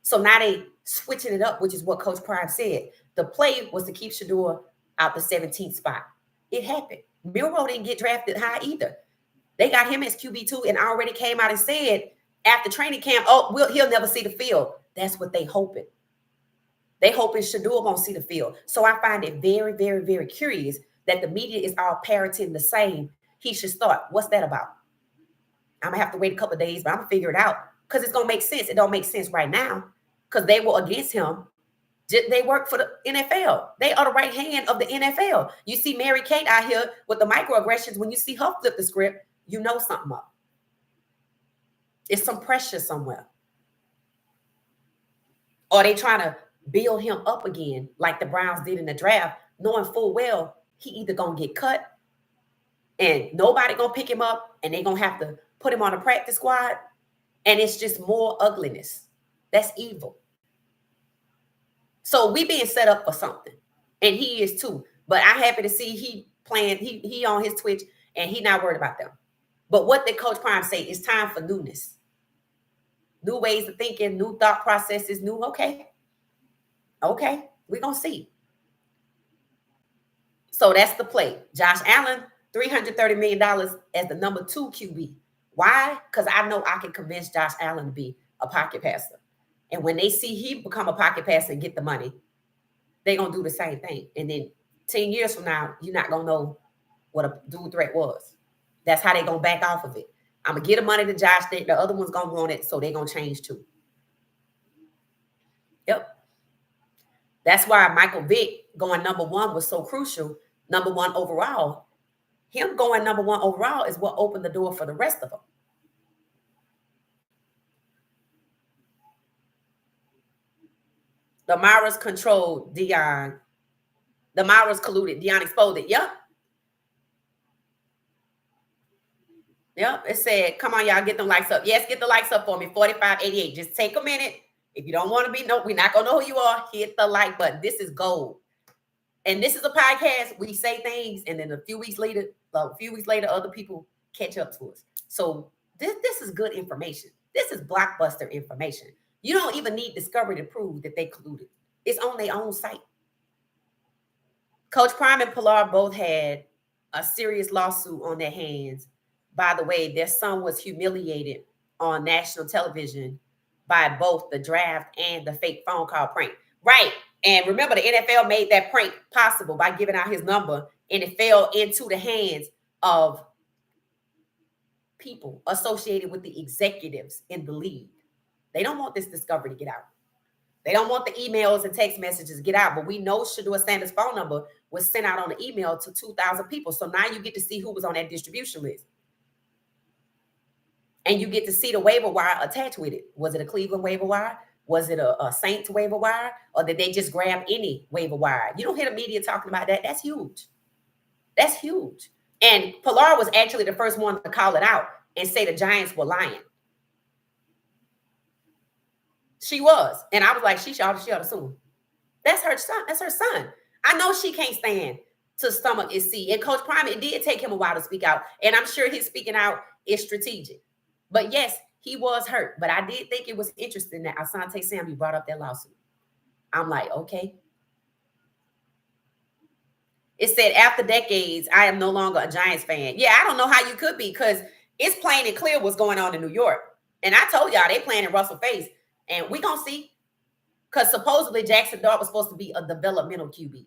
Speaker 1: So now they switching it up, which is what Coach Prime said. The play was to keep Shedeur out the 17th spot. It happened. Milroe didn't get drafted high either. They got him as QB2 and already came out and said after training camp, oh, he'll never see the field. That's what they hoping. They hoping Shedeur won't see the field. So I find it very, very, very curious that the media is all parroting the same. He should start. What's that about? I'm going to have to wait a couple of days, but I'm going to figure it out because it's going to make sense. It don't make sense right now because they were against him. They work for the NFL. They are the right hand of the NFL. You see Mary Kate out here with the microaggressions. When you see her flip the script, you know something up. It's some pressure somewhere. Or they trying to build him up again like the Browns did in the draft, knowing full well he either gonna get cut and nobody gonna pick him up and they gonna have to put him on a practice squad, and it's just more ugliness. That's evil. So we being set up for something, and he is too. But I'm happy to see he playing. He on his Twitch, and he not worried about them. But what did Coach Prime say? It's time for newness, new ways of thinking, new thought processes, new. Okay, we're gonna see. So that's the play. Josh Allen, $330 million as the number 2 QB. Why? Because I know I can convince Josh Allen to be a pocket passer. And when they see he become a pocket passer and get the money, they're going to do the same thing. And then 10 years from now, you're not going to know what a dual threat was. That's how they're going to back off of it. I'm going to get the money to Josh. The other one's going to want it, so they're going to change too. Yep. That's why Michael Vick going number 1 was so crucial. Number 1 overall. Him going number 1 overall is what opened the door for the rest of them. The Maras controlled Deion. The Maras colluded. Deion exposed it. Yep. Yep. It said, come on, y'all, get them likes up. Yes, get the likes up for me. 4588. Just take a minute. If you don't want to be, no, we're not going to know who you are. Hit the like button. This is gold. And this is a podcast. We say things, and then a few weeks later, other people catch up to us. So this is good information. This is blockbuster information. You don't even need Discovery to prove that they colluded. It's on their own site. Coach Prime and Pilar both had a serious lawsuit on their hands. By the way, their son was humiliated on national television by both the draft and the fake phone call prank. Right. And remember, the NFL made that prank possible by giving out his number, and it fell into the hands of people associated with the executives in the league. They don't want this discovery to get out. They don't want the emails and text messages to get out. But we know Shedeur Sanders' phone number was sent out on an email to 2,000 people. So now you get to see who was on that distribution list. And you get to see the waiver wire attached with it. Was it a Cleveland waiver wire? Was it a Saints waiver wire? Or did they just grab any waiver wire? You don't hear the media talking about that. That's huge. That's huge. And Pilar was actually the first one to call it out and say the Giants were lying. She was. And I was like, she ought to sue. That's her son. That's her son. I know she can't stand to stomach his seat. And Coach Prime, it did take him a while to speak out. And I'm sure his speaking out is strategic. But yes, he was hurt. But I did think it was interesting that Asante Samuel brought up that lawsuit. I'm like, okay. It said, after decades, I am no longer a Giants fan. Yeah, I don't know how you could be, because it's plain and clear what's going on in New York. And I told y'all they playing in Russell Face. And we going to see. Because supposedly Jackson Dart was supposed to be a developmental QB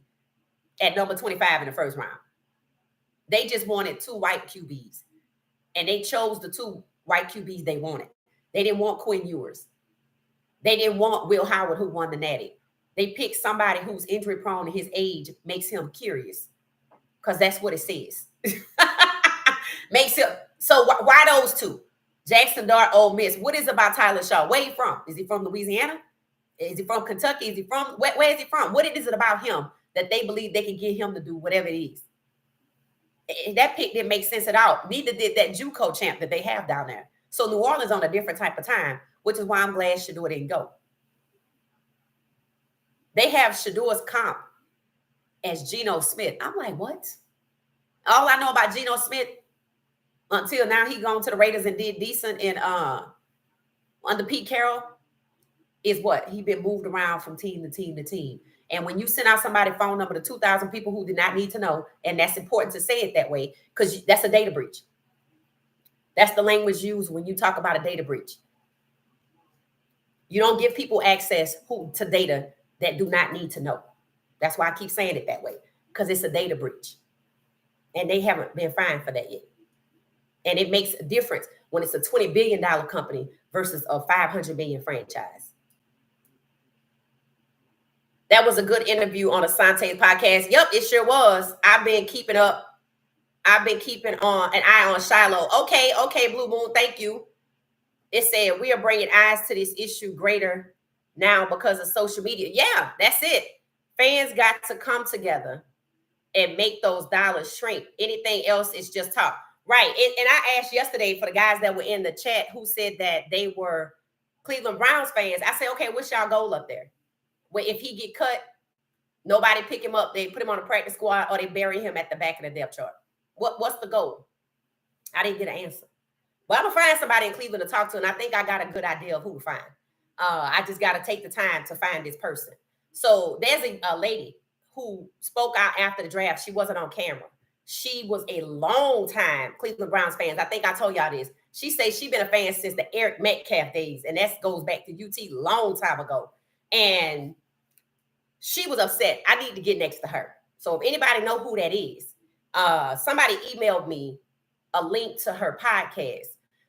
Speaker 1: at number 25 in the first round. They just wanted 2 white QBs. And they chose the 2 white QBs they wanted. They didn't want Quinn Ewers. They didn't want Will Howard, who won the Natty. They picked somebody who's injury prone and his age makes him curious. Because that's what it says. Makes him. So why those 2? Jackson Dart, Ole Miss. What is it about Tyler Shaw? Where he from? Is he from Louisiana? Is he from Kentucky? Is he from where is he from? What is it about him that they believe they can get him to do whatever it is? That pick didn't make sense at all. Neither did that JUCO champ that they have down there. So New Orleans on a different type of time, which is why I'm glad Shedeur didn't go. They have Shedeur's comp as Geno Smith. I'm like, what? All I know about Geno Smith until now, he gone to the Raiders and did decent in under Pete Carroll is what? He been moved around from team to team to team. And when you send out somebody's phone number to 2,000 people who did not need to know, and that's important to say it that way, because that's a data breach. That's the language used when you talk about a data breach. You don't give people access to data that do not need to know. That's why I keep saying it that way, because it's a data breach. And they haven't been fined for that yet. And it makes a difference when it's a $20 billion company versus a $500 million franchise. That was a good interview on Asante's podcast. Yep, it sure was. I've been keeping up. I've been keeping on an eye on Shiloh. Okay, Blue Moon, thank you. It said, we are bringing eyes to this issue greater Now, because of social media, yeah, that's it. Fans got to come together and make those dollars shrink. Anything else is just talk. Right. And I asked yesterday for the guys that were in the chat who said that they were Cleveland Browns fans. I said, okay, what's y'all goal up there? Where if he get cut, nobody pick him up, they put him on a practice squad, or they bury him at the back of the depth chart. What's the goal? I didn't get an answer. But I'm gonna find somebody in Cleveland to talk to, and I think I got a good idea of who to find. I just got to take the time to find this person. So there's a lady who spoke out after the draft. She wasn't on camera. She was a long time Cleveland Browns fans. I think I told y'all this. She says she's been a fan since the Eric Metcalf days, and that goes back to UT long time ago. And she was upset. I need to get next to her. So if anybody know who that is, somebody emailed me a link to her podcast.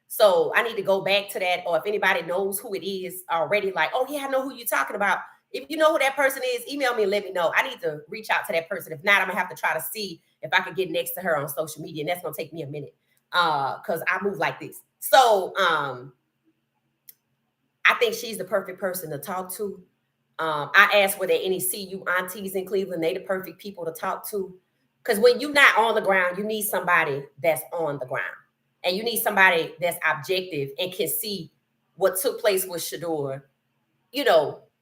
Speaker 1: So I need to go back to that. Or if anybody knows who it is already, like, oh yeah, I know who you're talking about. If you know who that person is, email me and let me know. I need to reach out to that person. If not, I'm gonna have to try to see if I can get next to her on social media. And that's gonna take me a minute. Because I move like this. So I think she's the perfect person to talk to. I asked were there any CU aunties in Cleveland. They the perfect people to talk to. Because when you're not on the ground, you need somebody that's on the ground. And you need somebody that's objective and can see what took place with Shedeur,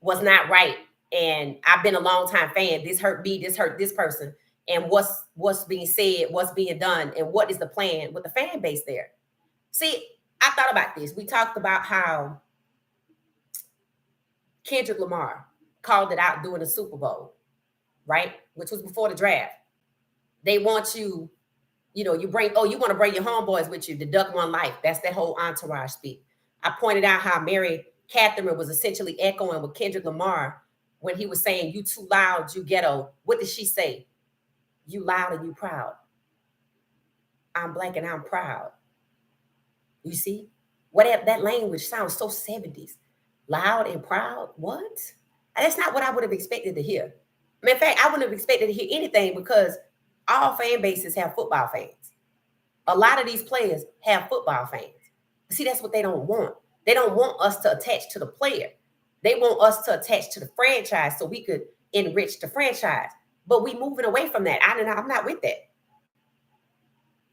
Speaker 1: was not right. And I've been a long time fan. This hurt me, this hurt this person. And what's being said, what's being done, and what is the plan with the fan base there. See, I thought about this. We talked about how Kendrick Lamar called it out during the Super Bowl, right? Which was before the draft. They want you, you want to bring your homeboys with you, deduct one life. That's that whole entourage speak. I pointed out how Mary Catherine was essentially echoing with Kendrick Lamar when he was saying, you too loud, you ghetto. What did she say? You loud and you proud. I'm black and I'm proud. You see? Whatever, that language sounds so 70s. Loud and proud? What? That's not what I would have expected to hear. In fact, I wouldn't have expected to hear anything because all fan bases have football fans. A lot of these players have football fans. See, that's what they don't want. They don't want us to attach to the player. They want us to attach to the franchise so we could enrich the franchise. But we moving away from that. I'm not with that.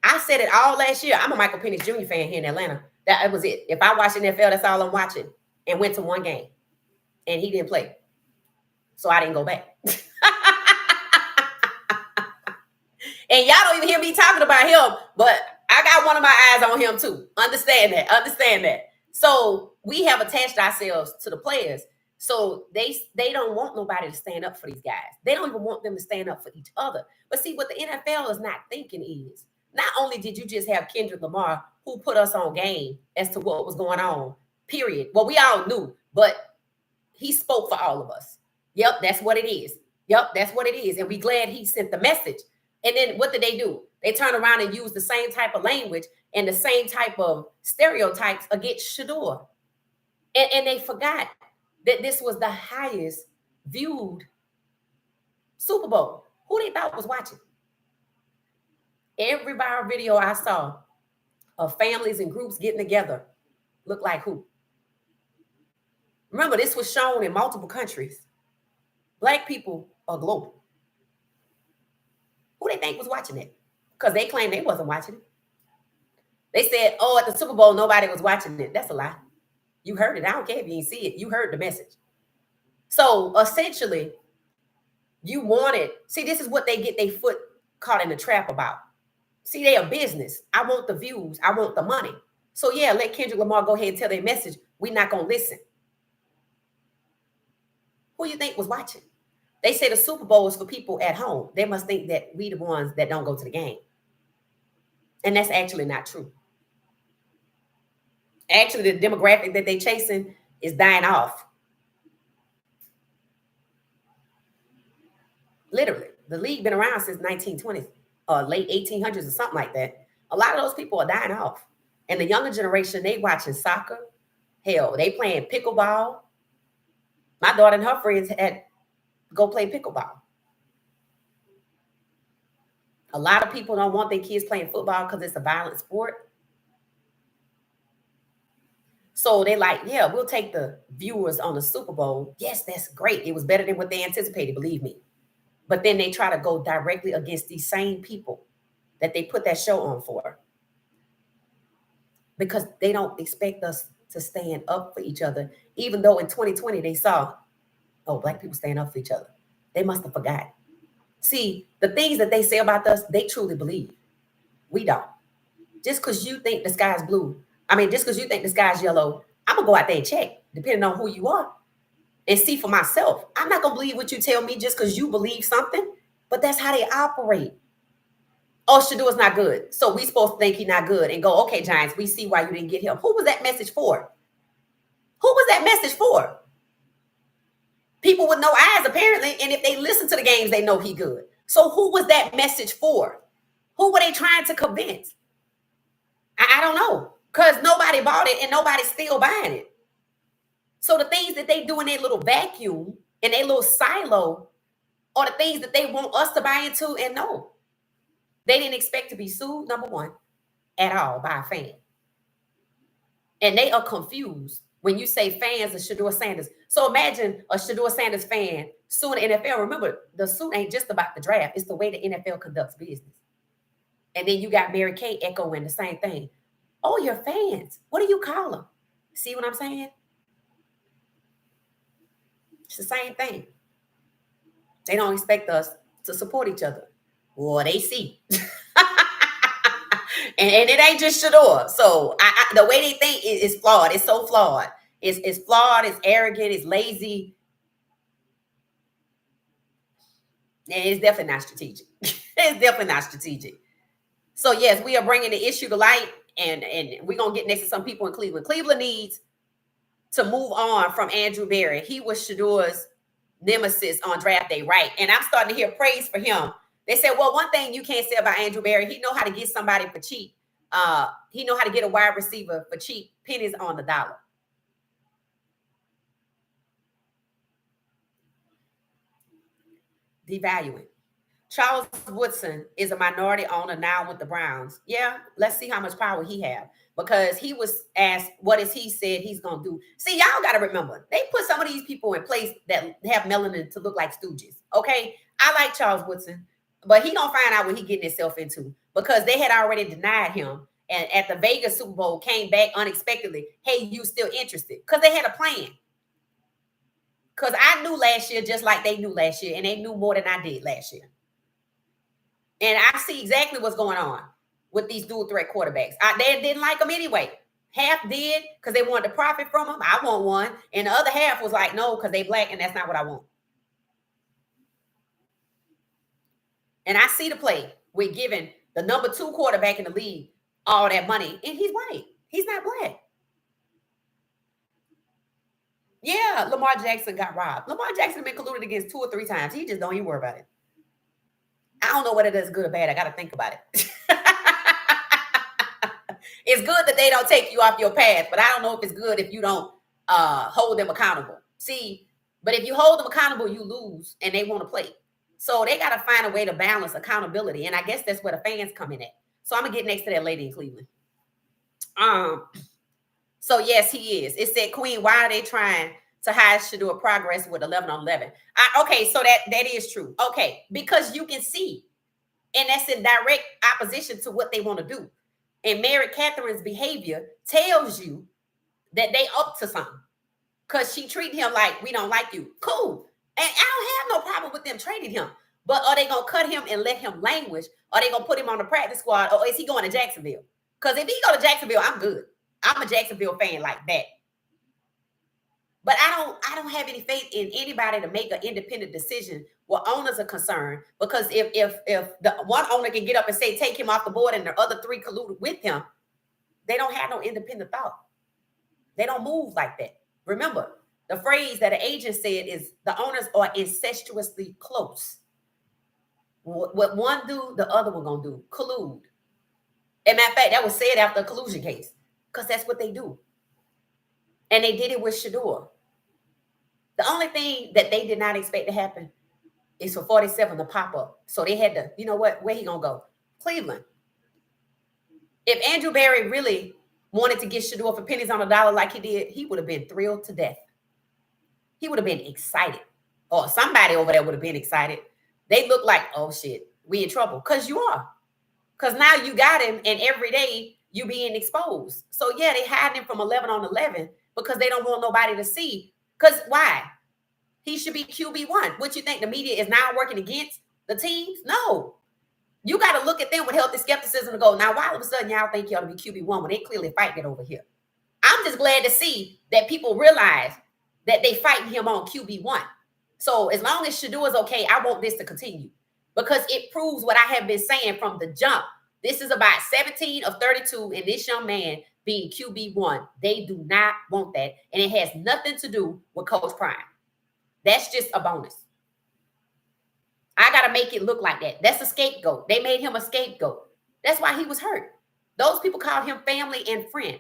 Speaker 1: I said it all last year. I'm a Michael Penix Jr. fan here in Atlanta. That was it. If I watch NFL, that's all I'm watching. And went to one game. And he didn't play. So I didn't go back. And y'all don't even hear me talking about him, but I got one of my eyes on him too. Understand that. So we have attached ourselves to the players. So they don't want nobody to stand up for these guys. They don't even want them to stand up for each other. But see, what the NFL is not thinking is, not only did you just have Kendrick Lamar, who put us on game as to what was going on, period. Well, we all knew, but he spoke for all of us. Yep, that's what it is. And we glad he sent the message. And then what did they do? They turn around and use the same type of language and the same type of stereotypes against Shedeur. And they forgot that this was the highest viewed Super Bowl. Who they thought was watching? Every viral video I saw of families and groups getting together looked like who? Remember, this was shown in multiple countries. Black people are global. Who they think was watching it? Because they claim they wasn't watching it. They said, oh, at the Super Bowl, nobody was watching it. That's a lie. You heard it. I don't care if you didn't see it. You heard the message. So essentially, you wanted, see, this is what they get their foot caught in the trap about. See, they a business. I want the views. I want the money. So yeah, let Kendrick Lamar go ahead and tell their message. We're not going to listen. Who you think was watching? They say the Super Bowl is for people at home. They must think that we the ones that don't go to the game. And that's actually not true. Actually, the demographic that they chasing is dying off. Literally. The league been around since 1920s or late 1800s or something like that. A lot of those people are dying off. And the younger generation, they watching soccer. Hell, they playing pickleball. My daughter and her friends had go play pickleball. A lot of people don't want their kids playing football because it's a violent sport. So they like, yeah, we'll take the viewers on the Super Bowl. Yes, that's great. It was better than what they anticipated, believe me. But then they try to go directly against these same people that they put that show on for, because they don't expect us to stand up for each other, even though in 2020 they saw, oh, black people stand up for each other. They must have forgot. See, the things that they say about us, they truly believe. We don't. Just because you think the sky's blue, just because you think the sky's yellow, I'm going to go out there and check, depending on who you are, and see for myself. I'm not going to believe what you tell me just because you believe something, but that's how they operate. Oh, Shedeur's not good, so we supposed to think he's not good and go, okay, Giants, we see why you didn't get him. Who was that message for? Who was that message for? People with no eyes, apparently, and if they listen to the games, they know he good. So who was that message for? Who were they trying to convince? I don't know, because nobody bought it and nobody's still buying it. So the things that they do in their little vacuum, in their little silo, are the things that they want us to buy into. And no, they didn't expect to be sued, number one, at all by a fan. And they are confused when you say fans of Shedeur Sanders. So imagine a Shedeur Sanders fan suing the NFL. Remember, the suit ain't just about the draft. It's the way the NFL conducts business. And then you got Mary Kay echoing the same thing. Oh, your fans. What do you call them? See what I'm saying? It's the same thing. They don't expect us to support each other. Well, they see. and it ain't just Shedeur. So the way they think is flawed. It's so flawed. It's flawed. It's arrogant. It's lazy. And it's definitely not strategic. It's definitely not strategic. So yes, we are bringing the issue to light, and we're going to get next to some people in Cleveland. Cleveland needs to move on from Andrew Berry. He was Shedeur's nemesis on draft day, right? And I'm starting to hear praise for him. They said, well, one thing you can't say about Andrew Berry, he know how to get somebody for cheap. He know how to get a wide receiver for cheap, pennies on the dollar. Devaluing. Charles Woodson is a minority owner now with the Browns. Yeah, let's see how much power he have, because he was asked, what is he said he's going to do. See, y'all got to remember, they put some of these people in place that have melanin to look like stooges. Okay, I like Charles Woodson, but he going to find out what he getting himself into, because they had already denied him. And at the Vegas Super Bowl came back unexpectedly. Hey, you still interested? Because they had a plan. Because I knew last year just like they knew last year, and they knew more than I did last year. And I see exactly what's going on with these dual threat quarterbacks. They didn't like them anyway. Half did because they wanted to profit from them. I want one. And the other half was like, no, because they black and that's not what I want. And I see the play with giving the number 2 quarterback in the league all that money. And he's white. He's not black. Yeah, Lamar Jackson got robbed. Lamar Jackson been colluded against 2 or 3 times. He just don't even worry about it. I don't know whether that's good or bad. I got to think about it. It's good that they don't take you off your path, but I don't know if it's good if you don't hold them accountable. See, but if you hold them accountable, you lose, and they want to play. So they got to find a way to balance accountability, and I guess that's where the fans come in at. So I'm going to get next to that lady in Cleveland. So yes, he is. It said, Queen, why are they trying to hide Shedeur progress with 11 on 11? Okay, so that is true. Okay, because you can see, and that's in direct opposition to what they want to do. And Mary Catherine's behavior tells you that they up to something, because she treated him like, we don't like you. Cool. And I don't have no problem with them trading him. But are they going to cut him and let him languish? Are they going to put him on the practice squad? Or is he going to Jacksonville? Because if he go to Jacksonville, I'm good. I'm a Jacksonville fan like that. But I don't have any faith in anybody to make an independent decision where owners are concerned. Because if the one owner can get up and say, take him off the board, and the other 3 colluded with him, they don't have no independent thought. They don't move like that. Remember, the phrase that an agent said is the owners are incestuously close. What one do, the other one gonna do. Collude. And matter of fact, that was said after a collusion case, because that's what they do. And they did it with Shedeur. The only thing that they did not expect to happen is for 47 to pop up. So they had to, you know what, where he gonna go? Cleveland. If Andrew Berry really wanted to get Shedeur for pennies on a dollar like he did, he would have been thrilled to death. He would have been excited. Or somebody over there would have been excited. They look like, oh shit, we in trouble. Because you are. Because now you got him, and every day you being exposed. So yeah, they hide him from 11 on 11 because they don't want nobody to see. Because why? He should be QB1. What you think, the media is now working against the teams? No. You got to look at them with healthy skepticism to go, now why all of a sudden y'all think you ought to be QB1 when they clearly fighting it over here? I'm just glad to see that people realize that they fighting him on QB1. So as long as Shedeur is okay, I want this to continue because it proves what I have been saying from the jump. This is about 17 of 32 and this young man being QB1. They do not want that. And it has nothing to do with Coach Prime. That's just a bonus. I got to make it look like that. That's a scapegoat. They made him a scapegoat. That's why he was hurt. Those people called him family and friend.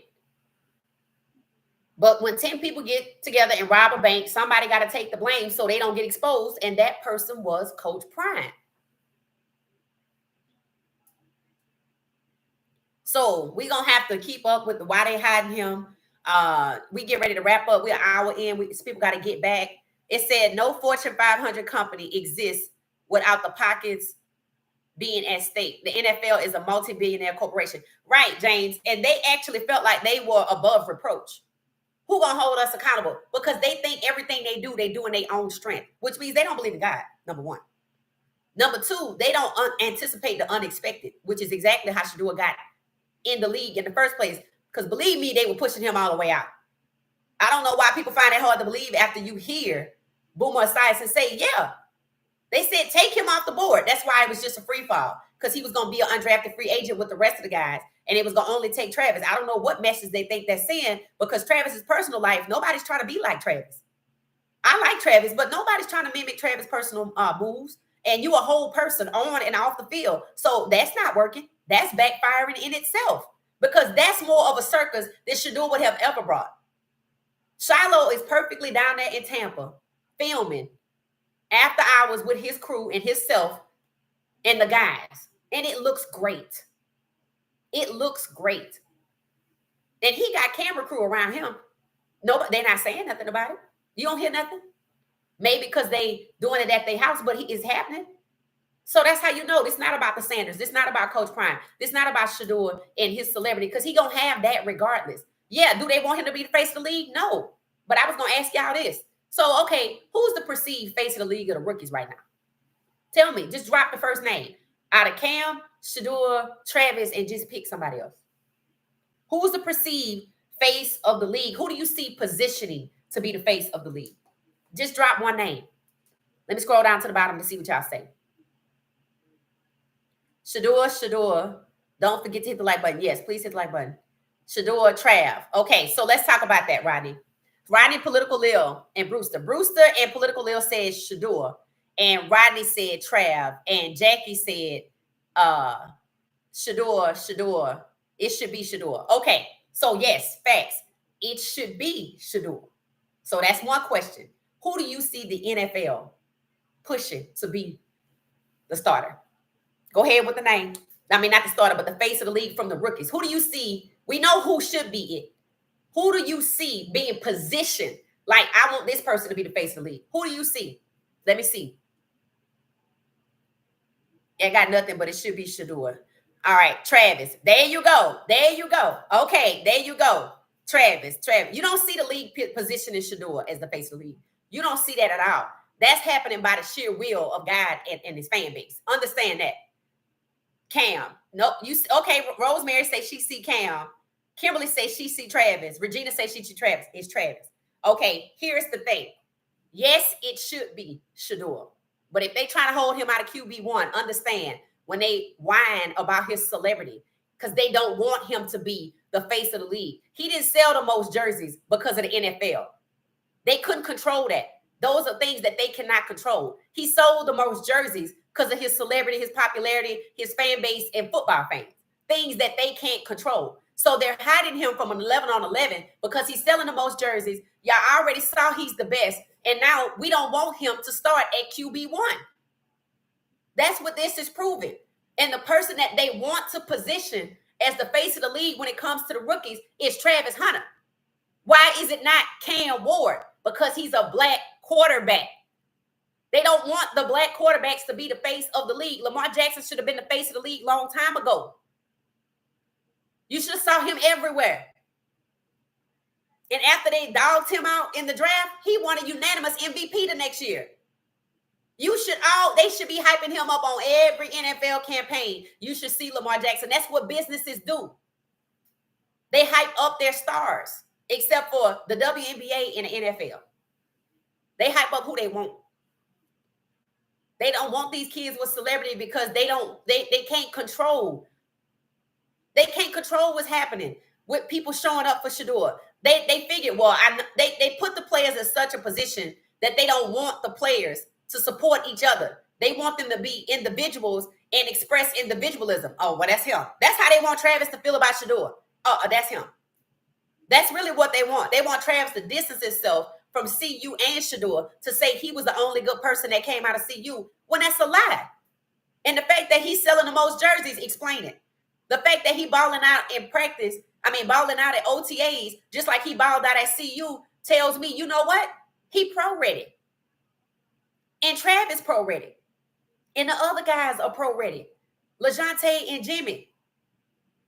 Speaker 1: But when 10 people get together and rob a bank, somebody got to take the blame so they don't get exposed. And that person was Coach Prime. So we're going to have to keep up with why they hiding him. We get ready to wrap up. We're an hour in. People got to get back. It said no Fortune 500 company exists without the pockets being at stake. The NFL is a multi-billionaire corporation. Right, James. And they actually felt like they were above reproach. Who gonna hold us accountable? Because they think everything they do in their own strength, which means they don't believe in God, number one. Number two, they don't anticipate the unexpected, which is exactly how Shedeur got in the league in the first place. Because believe me, they were pushing him all the way out. I don't know why people find it hard to believe after you hear Boomer Esiason say, yeah. They said, take him off the board. That's why it was just a free fall. Because he was going to be an undrafted free agent with the rest of the guys. And it was going to only take Travis. I don't know what message they think they're saying. Because Travis's personal life, nobody's trying to be like Travis. I like Travis, but nobody's trying to mimic Travis' personal moves. And you a whole person on and off the field. So that's not working. That's backfiring in itself. Because that's more of a circus than Shedeur would have ever brought. Shiloh is perfectly down there in Tampa filming after hours with his crew and himself and the guys. And it looks great. It looks great. And he got camera crew around him. Nobody, they're not saying nothing about it. You don't hear nothing? Maybe because they doing it at their house, but it's happening. So that's how you know it's not about the Sanders. It's not about Coach Prime. It's not about Shedeur and his celebrity because he going to have that regardless. Yeah, do they want him to be the face of the league? No. But I was going to ask y'all this. So, okay, who's the perceived face of the league of the rookies right now? Tell me. Just drop the first name. Out of Cam, Shedeur, Travis, and just pick somebody else. Who's the perceived face of the league? Who do you see positioning to be the face of the league? Just drop one name. Let me scroll down to the bottom to see what y'all say. Shedeur. Don't forget to hit the like button. Yes, please hit the like button. Shedeur, Trav. Okay, so let's talk about that, Rodney. Rodney, Political Lil, and Brewster. Brewster and Political Lil said Shedeur. And Rodney said Trav. And Jackie said Shedeur. It should be Shedeur. Okay, so yes, facts. It should be Shedeur. So that's one question. Who do you see the NFL pushing to be the starter? Go ahead with the name. I mean, not the starter, but the face of the league from the rookies. Who do you see? We know who should be it. Who do you see being positioned? Like, I want this person to be the face of the league. Who do you see? Let me see. I got nothing, but it should be Shedeur. All right, Travis. There you go. There you go. Okay, there you go. Travis. You don't see the league positioning Shedeur as the face of the league. You don't see that at all. That's happening by the sheer will of God and his fan base. Understand that. Cam. Nope. Okay, Rosemary says she see Cam. Kimberly says she see Travis. Regina says she see Travis. It's Travis. Okay, here's the thing. Yes, it should be Shedeur. But if they try to hold him out of QB1, understand when they whine about his celebrity, because they don't want him to be the face of the league. He didn't sell the most jerseys because of the NFL. They couldn't control that. Those are things that they cannot control. He sold the most jerseys because of his celebrity, his popularity, his fan base, and football fans. Things that they can't control. So they're hiding him from an 11 on 11 because he's selling the most jerseys. Y'all already saw he's the best. And now we don't want him to start at QB1. That's what this is proving. And the person that they want to position as the face of the league when it comes to the rookies is Travis Hunter. Why is it not Cam Ward? Because he's a black quarterback. They don't want the black quarterbacks to be the face of the league. Lamar Jackson should have been the face of the league long time ago. You should have saw him everywhere. And after they dogged him out in the draft, he won a unanimous MVP the next year. They should be hyping him up on every NFL campaign. You should see Lamar Jackson. That's what businesses do. They hype up their stars, except for the WNBA and the NFL. They hype up who they want. They don't want these kids with celebrity because they can't control. They can't control what's happening with people showing up for Shedeur. They figured, they put the players in such a position that they don't want the players to support each other. They want them to be individuals and express individualism. Oh, well, that's him. That's how they want Travis to feel about Shedeur. Oh, that's him. That's really what they want. They want Travis to distance himself from CU and Shedeur to say he was the only good person that came out of CU when that's a lie. And the fact that he's selling the most jerseys, explain it. The fact that he balling out in practice, balling out at OTAs, just like he balled out at CU, tells me, you know what? He pro-ready. And Travis pro-ready. And the other guys are pro-ready. LaJohntay and Jimmy.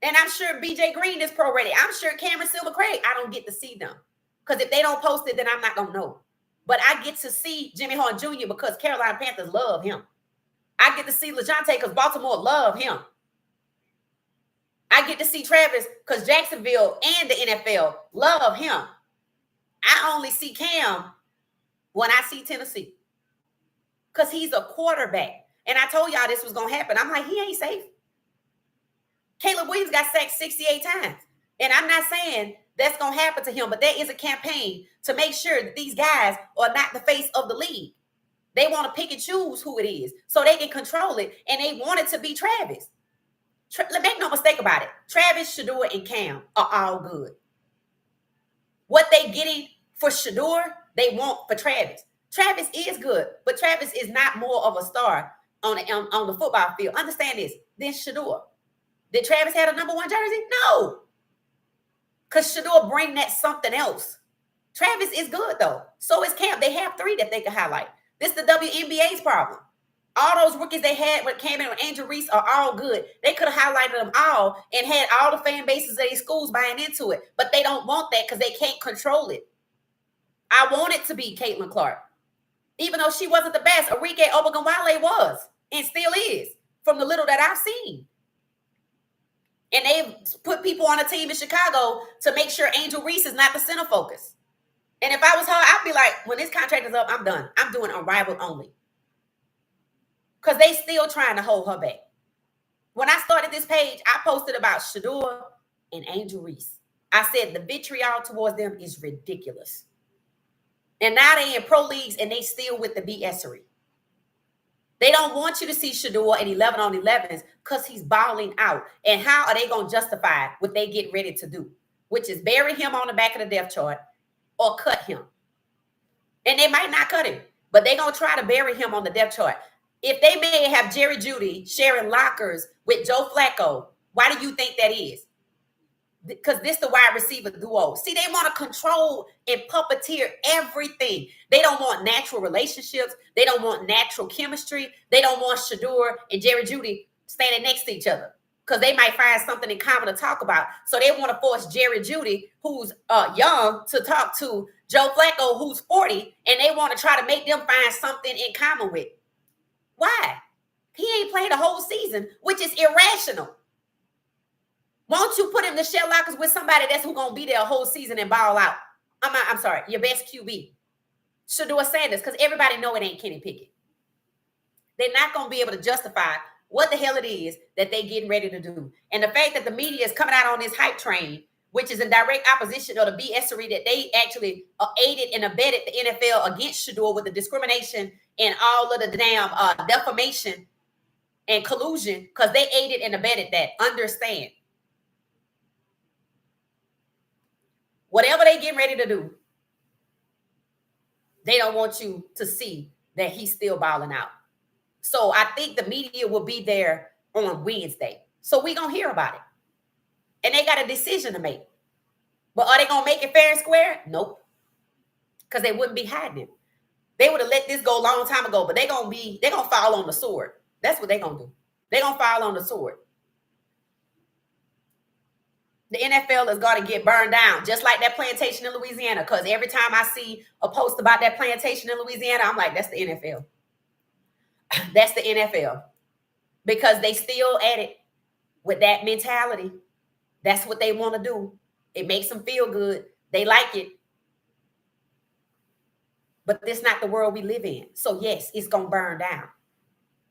Speaker 1: And I'm sure BJ Green is pro-ready. I'm sure Cameron Silver-Craig. I don't get to see them. Because if they don't post it, then I'm not going to know. But I get to see Jimmy Horn Jr. because Carolina Panthers love him. I get to see LaJohntay because Baltimore love him. I get to see Travis because Jacksonville and the NFL love him. I only see Cam when I see Tennessee because he's a quarterback. And I told y'all this was going to happen. I'm like, he ain't safe. Caleb Williams got sacked 68 times. And I'm not saying that's going to happen to him, but there is a campaign to make sure that these guys are not the face of the league. They want to pick and choose who it is so they can control it, and they want it to be Travis. Make no mistake about it. Travis, Shedeur, and Cam are all good. What they getting for Shedeur, they want for Travis. Travis is good, but Travis is not more of a star on the football field. Understand this, than Shedeur. Did Travis have a number one jersey? No. Because Shedeur bring that something else. Travis is good, though. So is Cam. They have three that they can highlight. This is the WNBA's problem. All those rookies they had with Cam and Angel Reese are all good. They could have highlighted them all and had all the fan bases of their schools buying into it. But they don't want that because they can't control it. I want it to be Caitlin Clark. Even though she wasn't the best, Arike Ogunwale was and still is from the little that I've seen. And they put people on a team in Chicago to make sure Angel Reese is not the center focus. And if I was her, I'd be like, when this contract is up, I'm done. I'm doing Unrivaled only. Because they still trying to hold her back. When I started this page, I posted about Shedeur and Angel Reese. I said the vitriol towards them is ridiculous. And now they in pro leagues and they still with the BSery. They don't want you to see Shedeur at 11 on 11s because he's balling out. And how are they going to justify what they get ready to do? Which is bury him on the back of the depth chart or cut him. And they might not cut him, but they're going to try to bury him on the depth chart. If they may have Jerry Jeudy sharing lockers with Joe Flacco, why do you think that is? Because this the wide receiver duo. See, they want to control and puppeteer everything. They don't want natural relationships. They don't want natural chemistry. They don't want Shedeur and Jerry Jeudy standing next to each other because they might find something in common to talk about. So they want to force Jerry Jeudy, who's young, to talk to Joe Flacco, who's 40, and they want to try to make them find something in common with. Why? He ain't played a whole season, which is irrational. Won't you put him to shell lockers with somebody that's who gonna be there a whole season and ball out? I'm sorry, your best QB. Shedeur Sanders, because everybody know it ain't Kenny Pickett. They're not gonna be able to justify what the hell it is that they getting ready to do. And the fact that the media is coming out on this hype train, which is in direct opposition of the BSery that they actually aided and abetted the NFL against Shedeur with the discrimination and all of the damn defamation and collusion, because they aided and abetted that. Understand. Whatever they getting ready to do, they don't want you to see that he's still balling out. So I think the media will be there on Wednesday. So we're going to hear about it. And they got a decision to make. But are they going to make it fair and square? Nope. Because they wouldn't be hiding it. They would have let this go a long time ago, but they're going to fall on the sword. That's what they're going to do. They're going to fall on the sword. The NFL is going to get burned down, just like that plantation in Louisiana. Because every time I see a post about that plantation in Louisiana, I'm like, that's the NFL. That's the NFL. Because they still at it with that mentality. That's what they want to do. It makes them feel good. They like it. But this is not the world we live in. So yes, it's gonna burn down.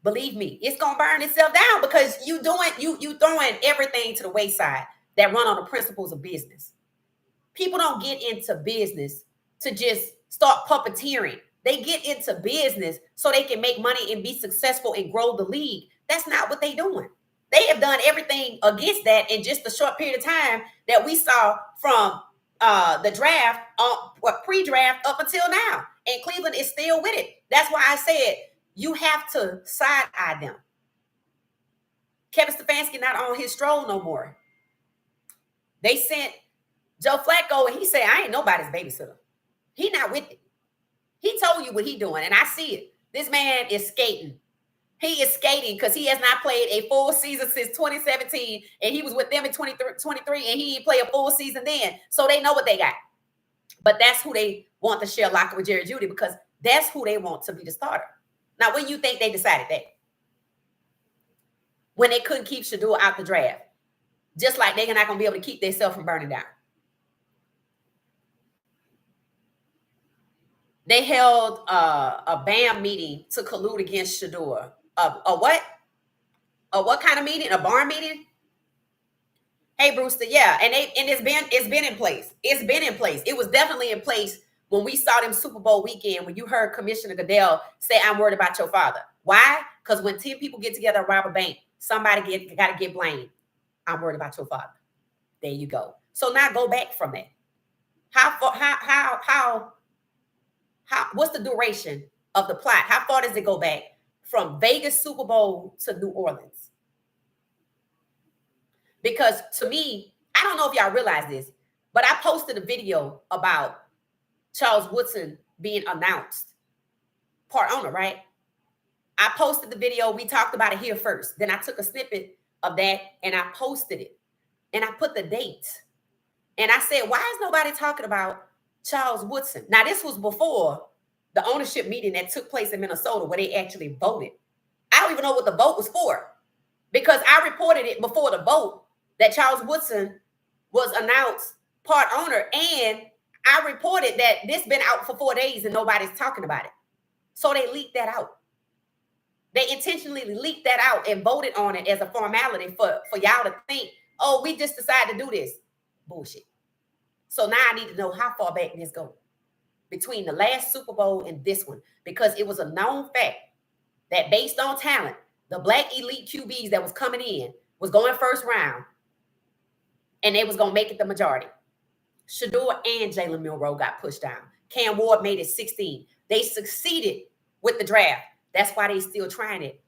Speaker 1: Believe me, it's gonna burn itself down because you throwing everything to the wayside that run on the principles of business. People don't get into business to just start puppeteering. They get into business so they can make money and be successful and grow the league. That's not what they're doing. They have done everything against that in just a short period of time that we saw from the draft, pre-draft up until now. And Cleveland is still with it. That's why I said you have to side-eye them. Kevin Stefanski not on his stroll no more. They sent Joe Flacco, and he said, I ain't nobody's babysitter. He not with it. He told you what he doing, and I see it. This man is skating. He is skating because he has not played a full season since 2017, and he was with them in 2023, and he didn't play a full season then. So they know what they got. But that's who they want to share locker with Jerry Jeudy because that's who they want to be the starter. Now, when you think they decided that? When they couldn't keep Shedeur out the draft. Just like they're not going to be able to keep themselves from burning down. They held a BAM meeting to collude against Shedeur. A what? A what kind of meeting? A barn meeting? Hey, Brewster, yeah, and it's been in place. It's been in place. It was definitely in place when we saw them Super Bowl weekend when you heard Commissioner Goodell say, "I'm worried about your father." Why? Because when 10 people get together and rob a bank, somebody got to get blamed. I'm worried about your father. There you go. So now go back from that. How what's the duration of the plot? How far does it go back from Vegas Super Bowl to New Orleans? Because to me, I don't know if y'all realize this, but I posted a video about Charles Woodson being announced part owner, right? I posted the video. We talked about it here first. Then I took a snippet of that and I posted it. And I put the date. And I said, why is nobody talking about Charles Woodson? Now, this was before the ownership meeting that took place in Minnesota where they actually voted. I don't even know what the vote was for because I reported it before the vote that Charles Woodson was announced part owner. And I reported that this been out for 4 days and nobody's talking about it. So they leaked that out. They intentionally leaked that out and voted on it as a formality for y'all to think, oh, we just decided to do this. Bullshit. So now I need to know how far back this goes between the last Super Bowl and this one, because it was a known fact that based on talent, the black elite QBs that was coming in was going first round and they was going to make it the majority. Shedeur and Jalen Milroe got pushed down. Cam Ward made it 16. They succeeded with the draft. That's why they still trying it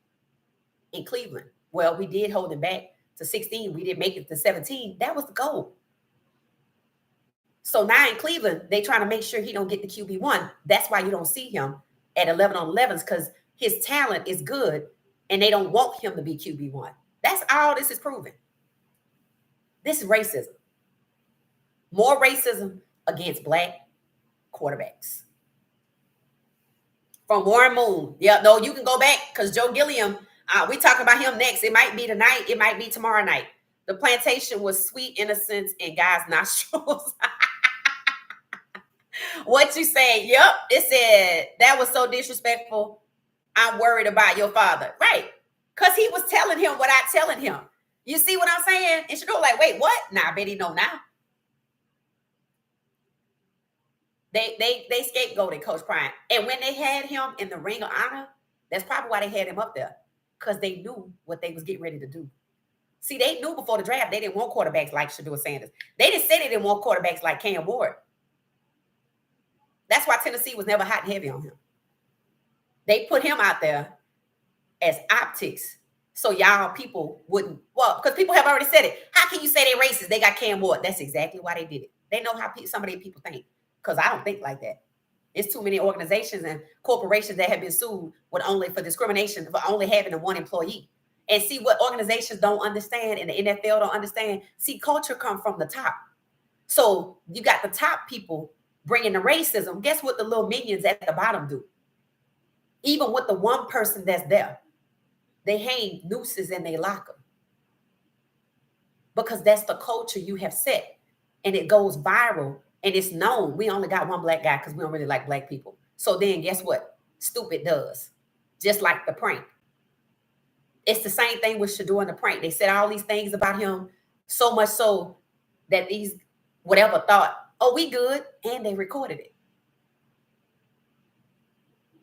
Speaker 1: in Cleveland. Well, we did hold them back to 16. We didn't make it to 17. That was the goal. So now in Cleveland, they trying to make sure he don't get the QB1. That's why you don't see him at 11 on 11s, because his talent is good and they don't want him to be QB1. That's all this is proving. This is racism. More racism against black quarterbacks. From Warren Moon. Yeah, no, you can go back because Joe Gilliam, we talk about him next. It might be tonight. It might be tomorrow night. The plantation was sweet innocence in God's nostrils. What you say? Yep. It said, that was so disrespectful. I'm worried about your father. Right. Because he was telling him what I telling him. You see what I'm saying? And Shedeur like, wait, what? Nah, I bet he know now. They scapegoated Coach Bryant. And when they had him in the Ring of Honor, that's probably why they had him up there. Because they knew what they was getting ready to do. See, they knew before the draft they didn't want quarterbacks like Shedeur Sanders. They didn't say they didn't want quarterbacks like Cam Ward. That's why Tennessee was never hot and heavy on him. They put him out there as optics so y'all people wouldn't. Well, because people have already said it. How can you say they're racist? They got Cam Ward. That's exactly why they did it. They know how some of these people think. Because I don't think like that. It's too many organizations and corporations that have been sued with only for discrimination for only having a one employee. And see what organizations don't understand and the NFL don't understand. See, culture comes from the top. So you got the top people bringing the racism. Guess what the little minions at the bottom do? Even with the one person that's there, they hang nooses in their locker. Because that's the culture you have set. And it goes viral and it's known. We only got one black guy because we don't really like black people. So then guess what? Stupid does. Just like the prank. It's the same thing with Shedeur and the prank. They said all these things about him, so much so that these whatever thought, oh, we good, and they recorded it.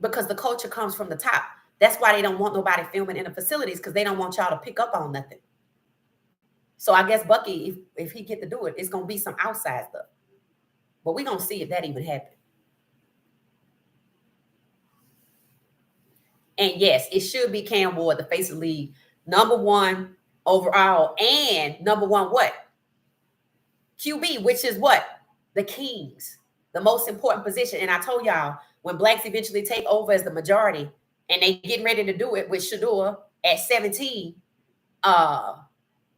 Speaker 1: Because the culture comes from the top. That's why they don't want nobody filming in the facilities, because they don't want y'all to pick up on nothing. So I guess Bucky, if he get to do it, it's gonna be some outside stuff. But we're gonna see if that even happens. And yes, it should be Cam Ward, the face of the league, #1 overall, and #1 what? QB, which is what? The Kings, the most important position. And I told y'all, when blacks eventually take over as the majority, and they getting ready to do it with Shedeur at 17,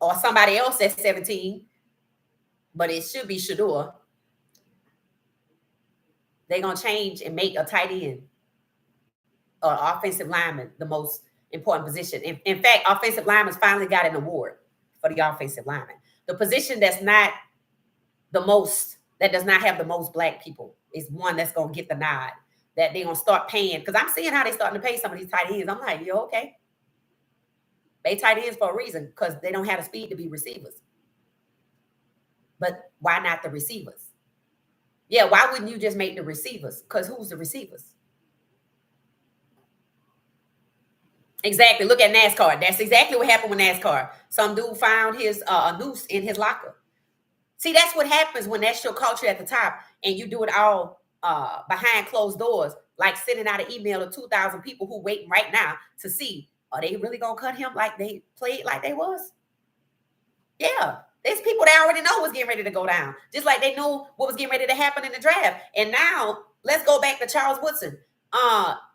Speaker 1: or somebody else at 17, but it should be Shedeur. They're gonna change and make a tight end or offensive lineman the most important position. In fact, offensive linemen finally got an award for the offensive lineman. The position that's not the most, that does not have the most black people, is one that's gonna get the nod. That they're gonna start paying, because I'm seeing how they starting to pay some of these tight ends. I'm like, yo, okay. They tight ends for a reason, because they don't have the speed to be receivers. But why not the receivers? Yeah, why wouldn't you just make the receivers? Because who's the receivers? Exactly. Look at NASCAR. That's exactly what happened with NASCAR. Some dude found his a noose in his locker. See, that's what happens when that's your culture at the top, and you do it all behind closed doors, like sending out an email to 2,000 people who waiting right now to see, are they really gonna cut him like they played like they was? Yeah. There's people that already know what's getting ready to go down. Just like they knew what was getting ready to happen in the draft. And now let's go back to Charles Woodson.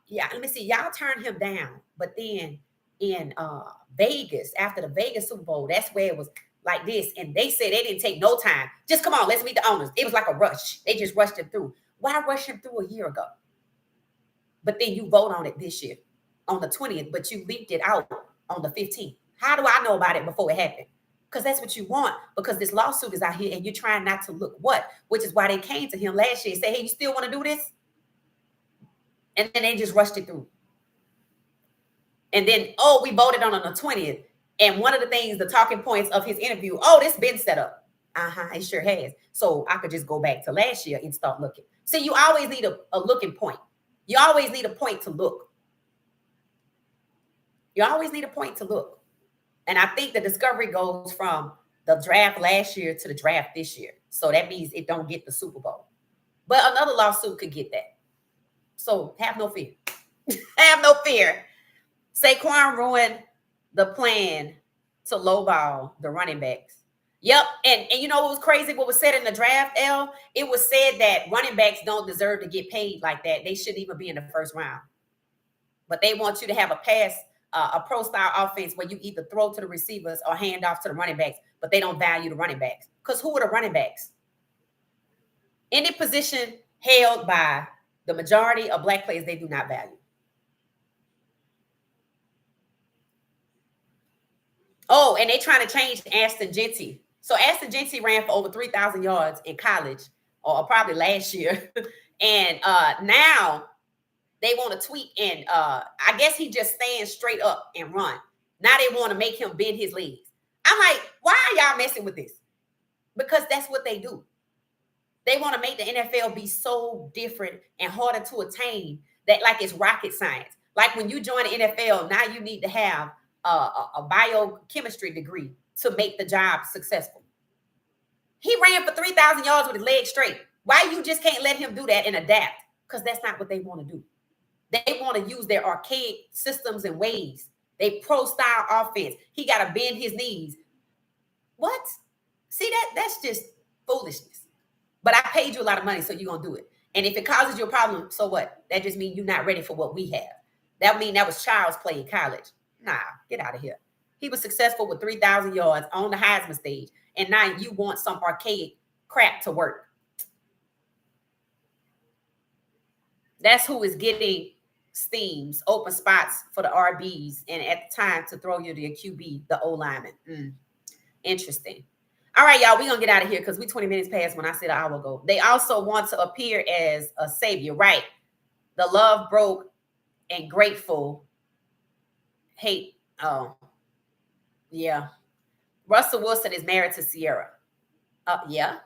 Speaker 1: Yeah, let me see. Y'all turned him down. But then in Vegas, after the Vegas Super Bowl, that's where it was like this. And they said they didn't take no time. Just come on, let's meet the owners. It was like a rush. They just rushed him through. Why rush him through a year ago? But then you vote on it this year on the 20th, but you leaked it out on the 15th. How do I know about it before it happened? Because that's what you want, because this lawsuit is out here and you're trying not to look what, which is why they came to him last year and said, hey, you still want to do this? And then they just rushed it through. And then, oh, we voted on the 20th. And one of the things, the talking points of his interview, oh, this been set up. It sure has. So I could just go back to last year and start looking. So you always need a looking point. You always need a point to look. You always need a point to look. And I think the discovery goes from the draft last year to the draft this year. So that means it don't get the Super Bowl. But another lawsuit could get that. So have no fear. Have no fear. Saquon ruined the plan to lowball the running backs. Yep. And you know what was crazy? What was said in the draft, L? It was said that running backs don't deserve to get paid like that. They shouldn't even be in the first round. But they want you to have a pass, a pro style offense where you either throw to the receivers or hand off to the running backs, but they don't value the running backs. Because who are the running backs? Any position held by the majority of black players, they do not value. Oh, and they trying to change Aston Genty. So Aston Genty ran for over 3,000 yards in college, or probably last year. And now they want to tweak, and I guess he just stands straight up and run. Now they want to make him bend his legs. I'm like, why are y'all messing with this? Because that's what they do. They want to make the NFL be so different and harder to attain that like it's rocket science. Like when you join the NFL, now you need to have a biochemistry degree to make the job successful. He ran for 3,000 yards with his legs straight. Why you just can't let him do that and adapt? Because that's not what they want to do. They want to use their archaic systems and ways They pro-style offense. He got to bend his knees. What? See, that's just foolishness. But I paid you a lot of money, so you're going to do it. And if it causes you a problem, so what? That just means you're not ready for what we have. That mean that was child's play in college. Nah, get out of here. He was successful with 3,000 yards on the Heisman stage, and now you want some archaic crap to work. That's who is getting steams, open spots for the RBs, and at the time to throw you to your QB, the O lineman. Interesting. All right, y'all, we're going to get out of here because we 20 minutes past when I said an hour ago. They also want to appear as a savior, right? The love broke and grateful hate. Oh, yeah. Russell Wilson is married to Sierra. Yeah.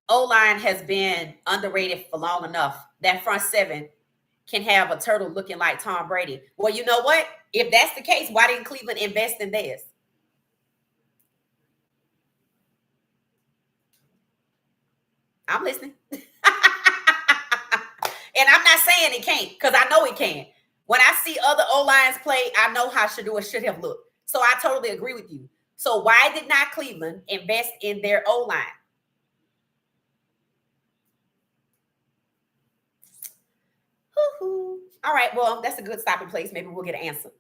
Speaker 1: O-line has been underrated for long enough. That front seven can have a turtle looking like Tom Brady. Well, you know what? If that's the case, why didn't Cleveland invest in theirs? I'm listening. And I'm not saying it can't, because I know it can. When I see other O-lines play, I know how Shedeur should have looked. So I totally agree with you. So why did not Cleveland invest in their O-line? All right, well, that's a good stopping place. Maybe we'll get an answer.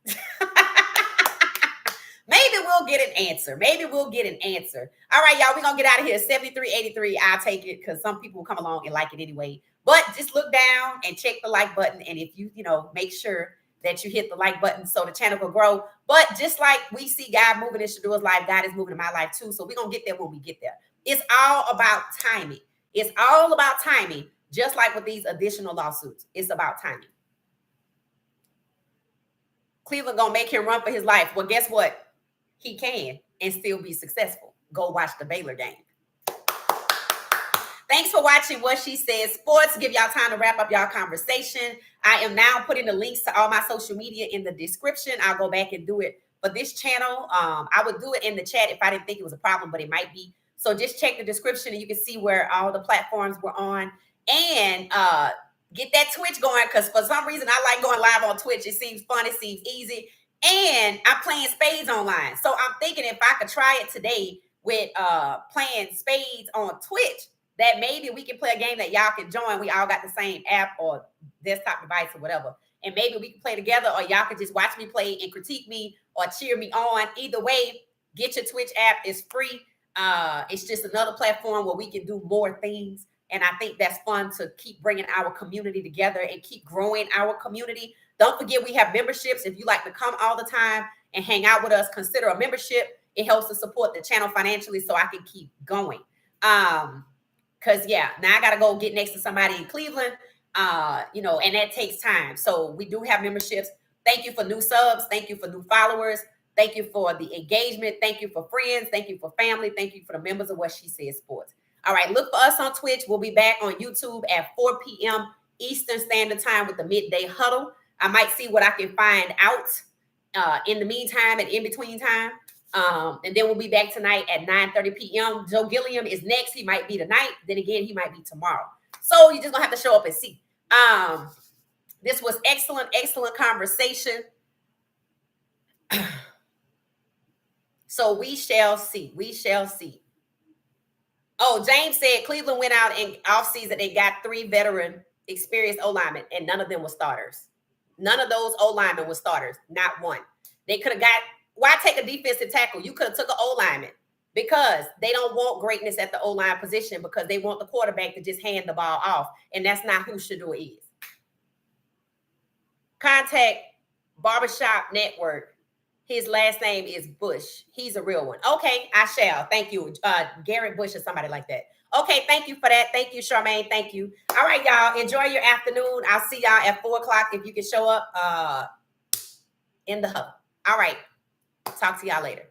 Speaker 1: Maybe we'll get an answer. All right, y'all, we're going to get out of here. 7383, I'll take it because some people will come along and like it anyway. But just look down and check the like button. And if you make sure that you hit the like button so the channel will grow. But just like we see God moving in Shedeur's life, God is moving in my life too. So we're going to get there when we get there. It's all about timing. Just like with these additional lawsuits. It's about timing. Cleveland going to make him run for his life. Well, guess what? He can and still be successful. Go watch the Baylor game. Thanks for watching What She Said Sports. Give y'all time to wrap up y'all conversation. I am now putting the links to all my social media in the description. I'll go back and do it for this channel. I would do it in the chat if I didn't think it was a problem, but it might be. So just check the description and you can see where all the platforms were on. And get that Twitch going, because for some reason I like going live on Twitch. It seems fun. It seems easy. And I'm playing spades online. So I'm thinking if I could try it today with playing spades on Twitch, that maybe we can play a game that y'all can join. We all got the same app or desktop device or whatever. And maybe we can play together, or y'all can just watch me play and critique me or cheer me on. Either way, get your Twitch app. It's free. It's just another platform where we can do more things. And I think that's fun to keep bringing our community together and keep growing our community. Don't forget, we have memberships. If you like to come all the time and hang out with us, consider a membership. It helps to support the channel financially so I can keep going. Because, yeah, now I got to go get next to somebody in Cleveland, and that takes time. So we do have memberships. Thank you for new subs. Thank you for new followers. Thank you for the engagement. Thank you for friends. Thank you for family. Thank you for the members of What She Said Sports. All right, look for us on Twitch. We'll be back on YouTube at 4 p.m. Eastern Standard Time with the Midday Huddle. I might see what I can find out in the meantime and in between time. And then we'll be back tonight at 9:30 p.m. Joe Gilliam is next. He might be tonight. Then again, he might be tomorrow. So you're just going to have to show up and see. This was excellent conversation. So we shall see. Oh, James said Cleveland went out in offseason and got 3 veteran experienced O-linemen, and none of them were starters. None of those O-linemen were starters. Not one. They could have got, why take a defensive tackle? You could have took an O-lineman, because they don't want greatness at the O-line position, because they want the quarterback to just hand the ball off, and that's not who Shedeur is. Contact Barbershop Network. His last name is Bush. He's a real one. Okay, I shall. Thank you. Garrett Bush or somebody like that. Okay, thank you for that. Thank you, Charmaine. Thank you. All right, y'all. Enjoy your afternoon. I'll see y'all at 4 o'clock if you can show up in the hub. All right. Talk to y'all later.